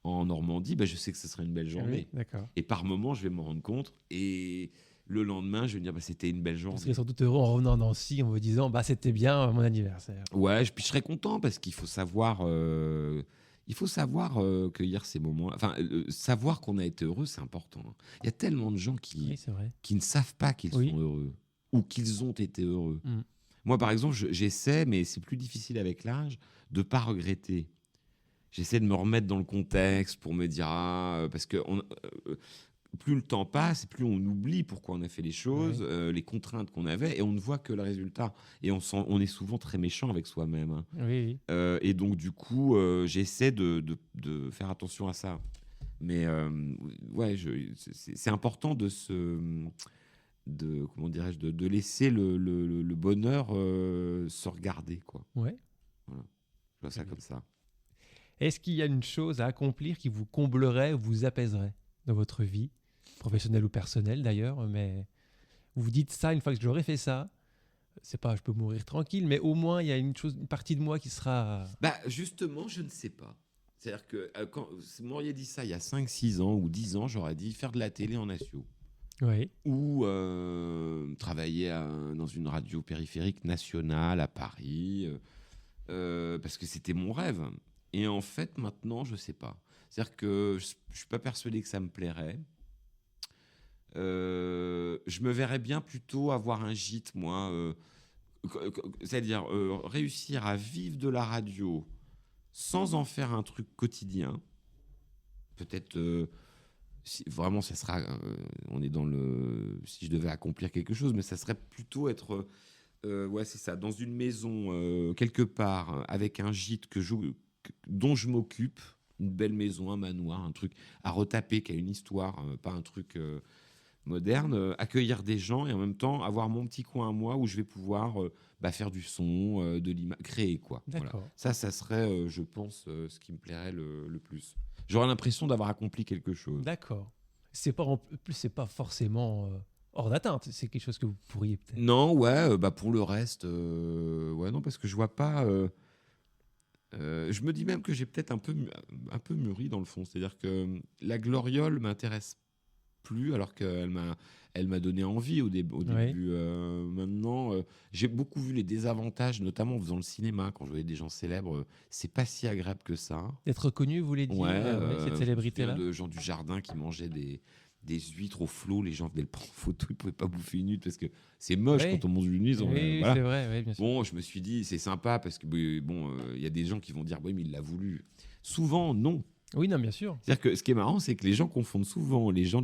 en Normandie. Bah, je sais que ce sera une belle Oui, journée. d'accord. Et par moment, je vais m'en rendre compte. Et le lendemain, je vais me dire bah, c'était une belle Vous journée. serez sans doute heureux en revenant à Nancy en vous disant bah c'était bien mon anniversaire. Ouais, puis je serais content parce qu'il faut savoir. Cueillir ces moments-là. Enfin, savoir qu'on a été heureux, c'est important, hein. Il y a tellement de gens Oui, c'est vrai. qui ne savent pas qu'ils Oui. sont heureux ou qu'ils ont été heureux. Mm. Moi, par exemple, j'essaie, mais c'est plus difficile avec l'âge, de ne pas regretter. J'essaie de me remettre dans le contexte pour me dire parce que plus le temps passe, plus on oublie pourquoi on a fait les choses, Ouais. les contraintes qu'on avait, et on ne voit que le résultat. Et on est souvent très méchant avec soi-même, hein. Oui, oui. Et donc, du coup, j'essaie de faire attention à ça. Mais ouais, c'est important comment dirais-je, de laisser le bonheur se regarder, quoi. Ouais. Voilà. Je vois ça comme ça. Est-ce qu'il y a une chose à accomplir qui vous comblerait ou vous apaiserait dans votre vie, professionnelle ou personnelle d'ailleurs, mais vous vous dites ça, une fois que j'aurai fait ça, c'est pas je peux mourir tranquille, mais au moins il y a une partie de moi qui sera... Bah, justement, je ne sais pas. C'est-à-dire que quand vous m'auriez dit ça il y a 5, 6 ans ou 10 ans, j'aurais dit faire de la télé en Asio. Oui. Ou travailler dans une radio périphérique nationale à Paris, parce que c'était mon rêve. Et en fait, maintenant, je ne sais pas. C'est-à-dire que je ne suis pas persuadé que ça me plairait. Je me verrais bien plutôt avoir un gîte, moi. C'est-à-dire réussir à vivre de la radio sans en faire un truc quotidien. Peut-être... si, vraiment, ça sera... on est dans le... Si je devais accomplir quelque chose, mais ça serait plutôt être... ouais, c'est ça. Dans une maison, quelque part, avec un gîte dont je m'occupe, une belle maison, un manoir, un truc à retaper, qui a une histoire, pas un truc moderne, accueillir des gens et en même temps avoir mon petit coin à moi où je vais pouvoir faire du son, de l'image, créer, quoi. D'accord. Voilà. Ça serait, je pense, ce qui me plairait le plus. J'aurais l'impression d'avoir accompli quelque chose. D'accord. C'est pas, en plus, c'est pas forcément hors d'atteinte, c'est quelque chose que vous pourriez peut-être... Non, ouais, pour le reste, ouais, non, parce que je vois pas... je me dis même que j'ai peut-être un peu mûri dans le fond. C'est-à-dire que la gloriole m'intéresse plus, alors elle m'a donné envie au début. Maintenant, j'ai beaucoup vu les désavantages, notamment en faisant le cinéma, quand je voyais des gens célèbres. C'est pas si agréable que ça. D'être reconnu, vous voulez dire, cette célébrité-là? De gens du jardin qui mangeaient des huîtres au flot, les gens venaient le prendre en photo, ils pouvaient pas bouffer une huître parce que c'est moche quand on mange une huître. Oui, voilà. c'est vrai, oui, bien sûr. Bon, je me suis dit, c'est sympa parce que bon, y a des gens qui vont dire, oui, mais il l'a voulu. Souvent, non. Oui, non, bien sûr. C'est-à-dire que ce qui est marrant, c'est que les gens confondent souvent les gens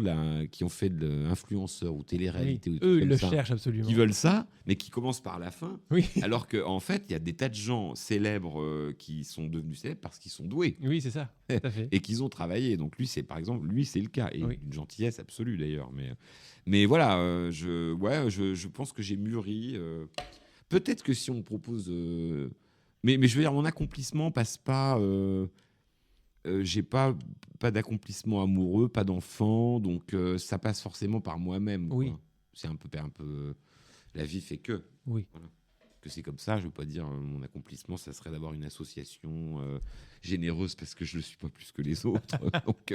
qui ont fait de l'influenceur ou télé-réalité. Oui. Ou Eux, ils le ça, cherchent absolument. qui veulent ça, mais qui commencent par la fin. Oui. Alors qu'en fait, il y a des tas de gens célèbres qui sont devenus célèbres parce qu'ils sont doués. Oui, c'est ça, tout à fait. Et qu'ils ont travaillé. Donc lui, c'est le cas. Et Oui. une gentillesse absolue d'ailleurs. Mais voilà, je pense que j'ai mûri. Peut-être que si on me propose... mais je veux dire, mon accomplissement passe pas... j'ai pas d'accomplissement amoureux, pas d'enfant, donc ça passe forcément par moi-même. Oui. Quoi. C'est un peu la vie fait que. Oui. Voilà. Que c'est comme ça, je veux pas dire mon accomplissement, ça serait d'avoir une association généreuse parce que je le suis pas plus que les autres. Donc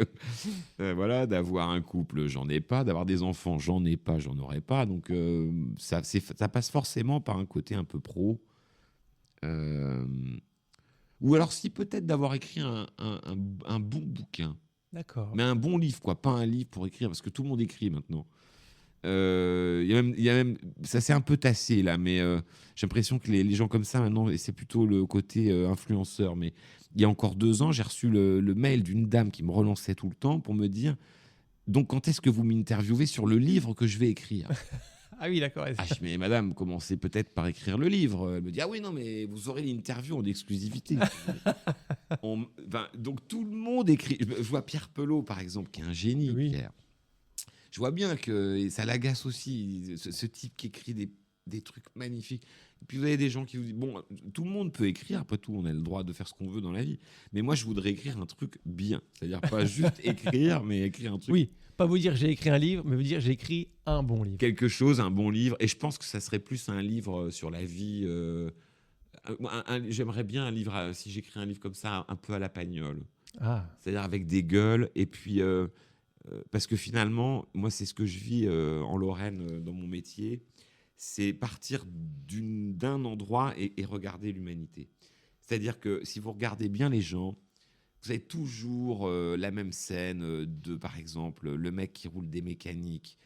voilà, d'avoir un couple, j'en ai pas, d'avoir des enfants, j'en ai pas, j'en aurais pas. Donc ça passe forcément par un côté un peu pro. Ou alors si peut-être d'avoir écrit un bon bouquin, D'accord. mais un bon livre, quoi, pas un livre pour écrire, parce que tout le monde écrit maintenant. Il y a même, ça s'est un peu tassé là, mais j'ai l'impression que les gens comme ça maintenant, et c'est plutôt le côté influenceur. Mais il y a encore 2 ans, j'ai reçu le mail d'une dame qui me relançait tout le temps pour me dire donc quand est-ce que vous m'interviewez sur le livre que je vais écrire. Ah oui, d'accord. Ah, je dis, mais madame, commencez peut-être par écrire le livre. Elle me dit ah oui, non, mais vous aurez l'interview en exclusivité. Donc tout le monde écrit. Je vois Pierre Pelot par exemple, qui est un génie. Oui. Pierre. Je vois bien que ça l'agace aussi, ce type qui écrit des trucs magnifiques. Et puis vous avez des gens qui vous disent, bon, tout le monde peut écrire, après tout, on a le droit de faire ce qu'on veut dans la vie. Mais moi, je voudrais écrire un truc bien. C'est-à-dire pas juste écrire, mais écrire un truc. Oui, pas vous dire j'ai écrit un livre, mais vous dire j'ai écrit un bon livre. Quelque chose, un bon livre. Et je pense que ça serait plus un livre sur la vie. J'aimerais bien un livre, si j'écris un livre comme ça, un peu à la Pagnol. Ah, C'est-à-dire avec des gueules et puis... parce que finalement, moi, c'est ce que je vis en Lorraine dans mon métier, c'est partir d'un endroit et regarder l'humanité. C'est-à-dire que si vous regardez bien les gens, vous avez toujours la même scène de, par exemple, le mec qui roule des mécaniques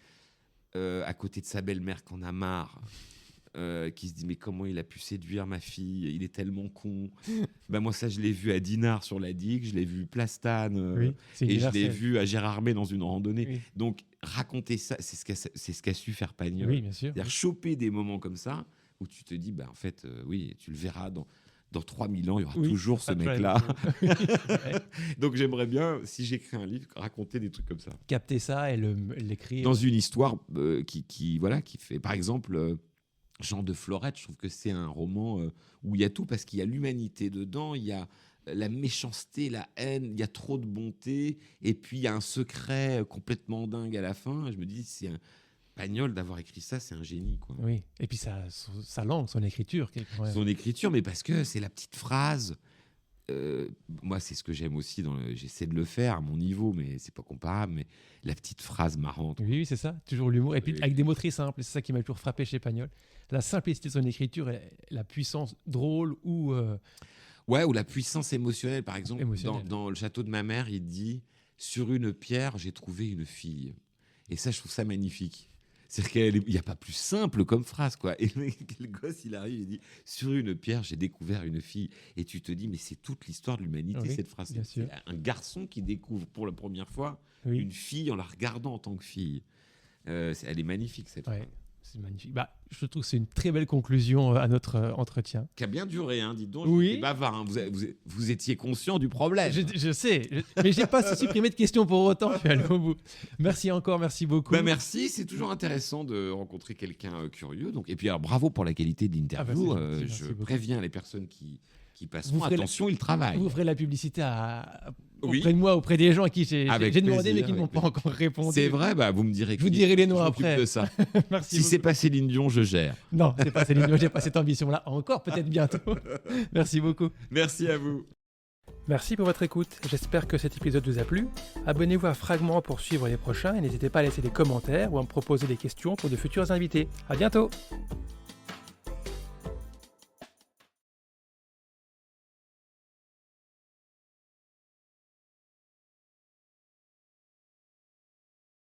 à côté de sa belle-mère qui en a marre. Qui se dit mais comment il a pu séduire ma fille, il est tellement con. Moi ça je l'ai vu à Dinard sur la digue, je l'ai vu Plastane oui, c'est et je l'ai universel. vu à Gérardmer dans une randonnée. Oui. Donc raconter ça, c'est ce qu'a su faire Pagnol. Oui, bien sûr. C'est-à-dire choper des moments comme ça où tu te dis en fait oui, tu le verras dans 3000 ans, il y aura Oui, toujours ce pas de mec-là. Ouais. Donc j'aimerais bien, si j'écris un livre, raconter des trucs comme ça. Capter ça et l'écrire. Dans une histoire qui fait, par exemple, Jean de Florette, je trouve que c'est un roman où il y a tout, parce qu'il y a l'humanité dedans, il y a la méchanceté, la haine, il y a trop de bonté, et puis il y a un secret complètement dingue à la fin. Je me dis, c'est un Pagnol d'avoir écrit ça, c'est un génie, quoi. Oui, et puis sa langue, son écriture. Ouais. Son écriture, mais parce que c'est la petite phrase. Moi, c'est ce que j'aime aussi. J'essaie de le faire à mon niveau, mais c'est pas comparable. Mais la petite phrase marrante. Oui, c'est ça, toujours l'humour. Et puis Oui. avec des mots très simples, c'est ça qui m'a toujours frappé chez Pagnol. La simplicité de son écriture et la puissance drôle ou... Ouais, ou la puissance émotionnelle, par exemple. Émotionnelle. Dans Le château de ma mère, il dit « Sur une pierre, j'ai trouvé une fille ». Et ça, je trouve ça magnifique. C'est-à-dire qu'il n'y a pas plus simple comme phrase, quoi. Et le gosse, il arrive, il dit « Sur une pierre, j'ai découvert une fille ». Et tu te dis, mais c'est toute l'histoire de l'humanité, Oui, cette phrase. bien sûr. C'est un garçon qui découvre pour la première fois Oui. une fille en la regardant en tant que fille. Elle est magnifique, cette Ouais, phrase. c'est magnifique. Je trouve que c'est une très belle conclusion à notre entretien. Qui a bien duré, hein, dites donc. Oui. J'étais bavard, hein. Vous étiez conscient du problème. Je sais, mais j'ai pas supprimé de questions pour autant. Je suis allé au bout. Merci encore, merci beaucoup. Merci, c'est toujours intéressant de rencontrer quelqu'un curieux. Donc, et puis alors, bravo pour la qualité de l'interview. Ah bah, c'est gentil, merci Je beaucoup. préviens les personnes qui passeront. Vous ferez Attention, ils travaillent. Vous ferez la publicité Oui. auprès de moi, auprès des gens à qui j'ai Avec demandé mais plaisir, qui ne m'ont avec pas encore répondu. C'est vrai, vous me direz. Je vous dirai les noms je m'occupe après. de ça. Merci Si c'est beaucoup. pas Céline Dion, je gère. Non, c'est pas Céline Dion, j'ai pas cette ambition-là encore, peut-être bientôt. Merci beaucoup. Merci à vous. Merci pour votre écoute. J'espère que cet épisode vous a plu. Abonnez-vous à Fragment pour suivre les prochains et n'hésitez pas à laisser des commentaires ou à me proposer des questions pour de futurs invités. À bientôt.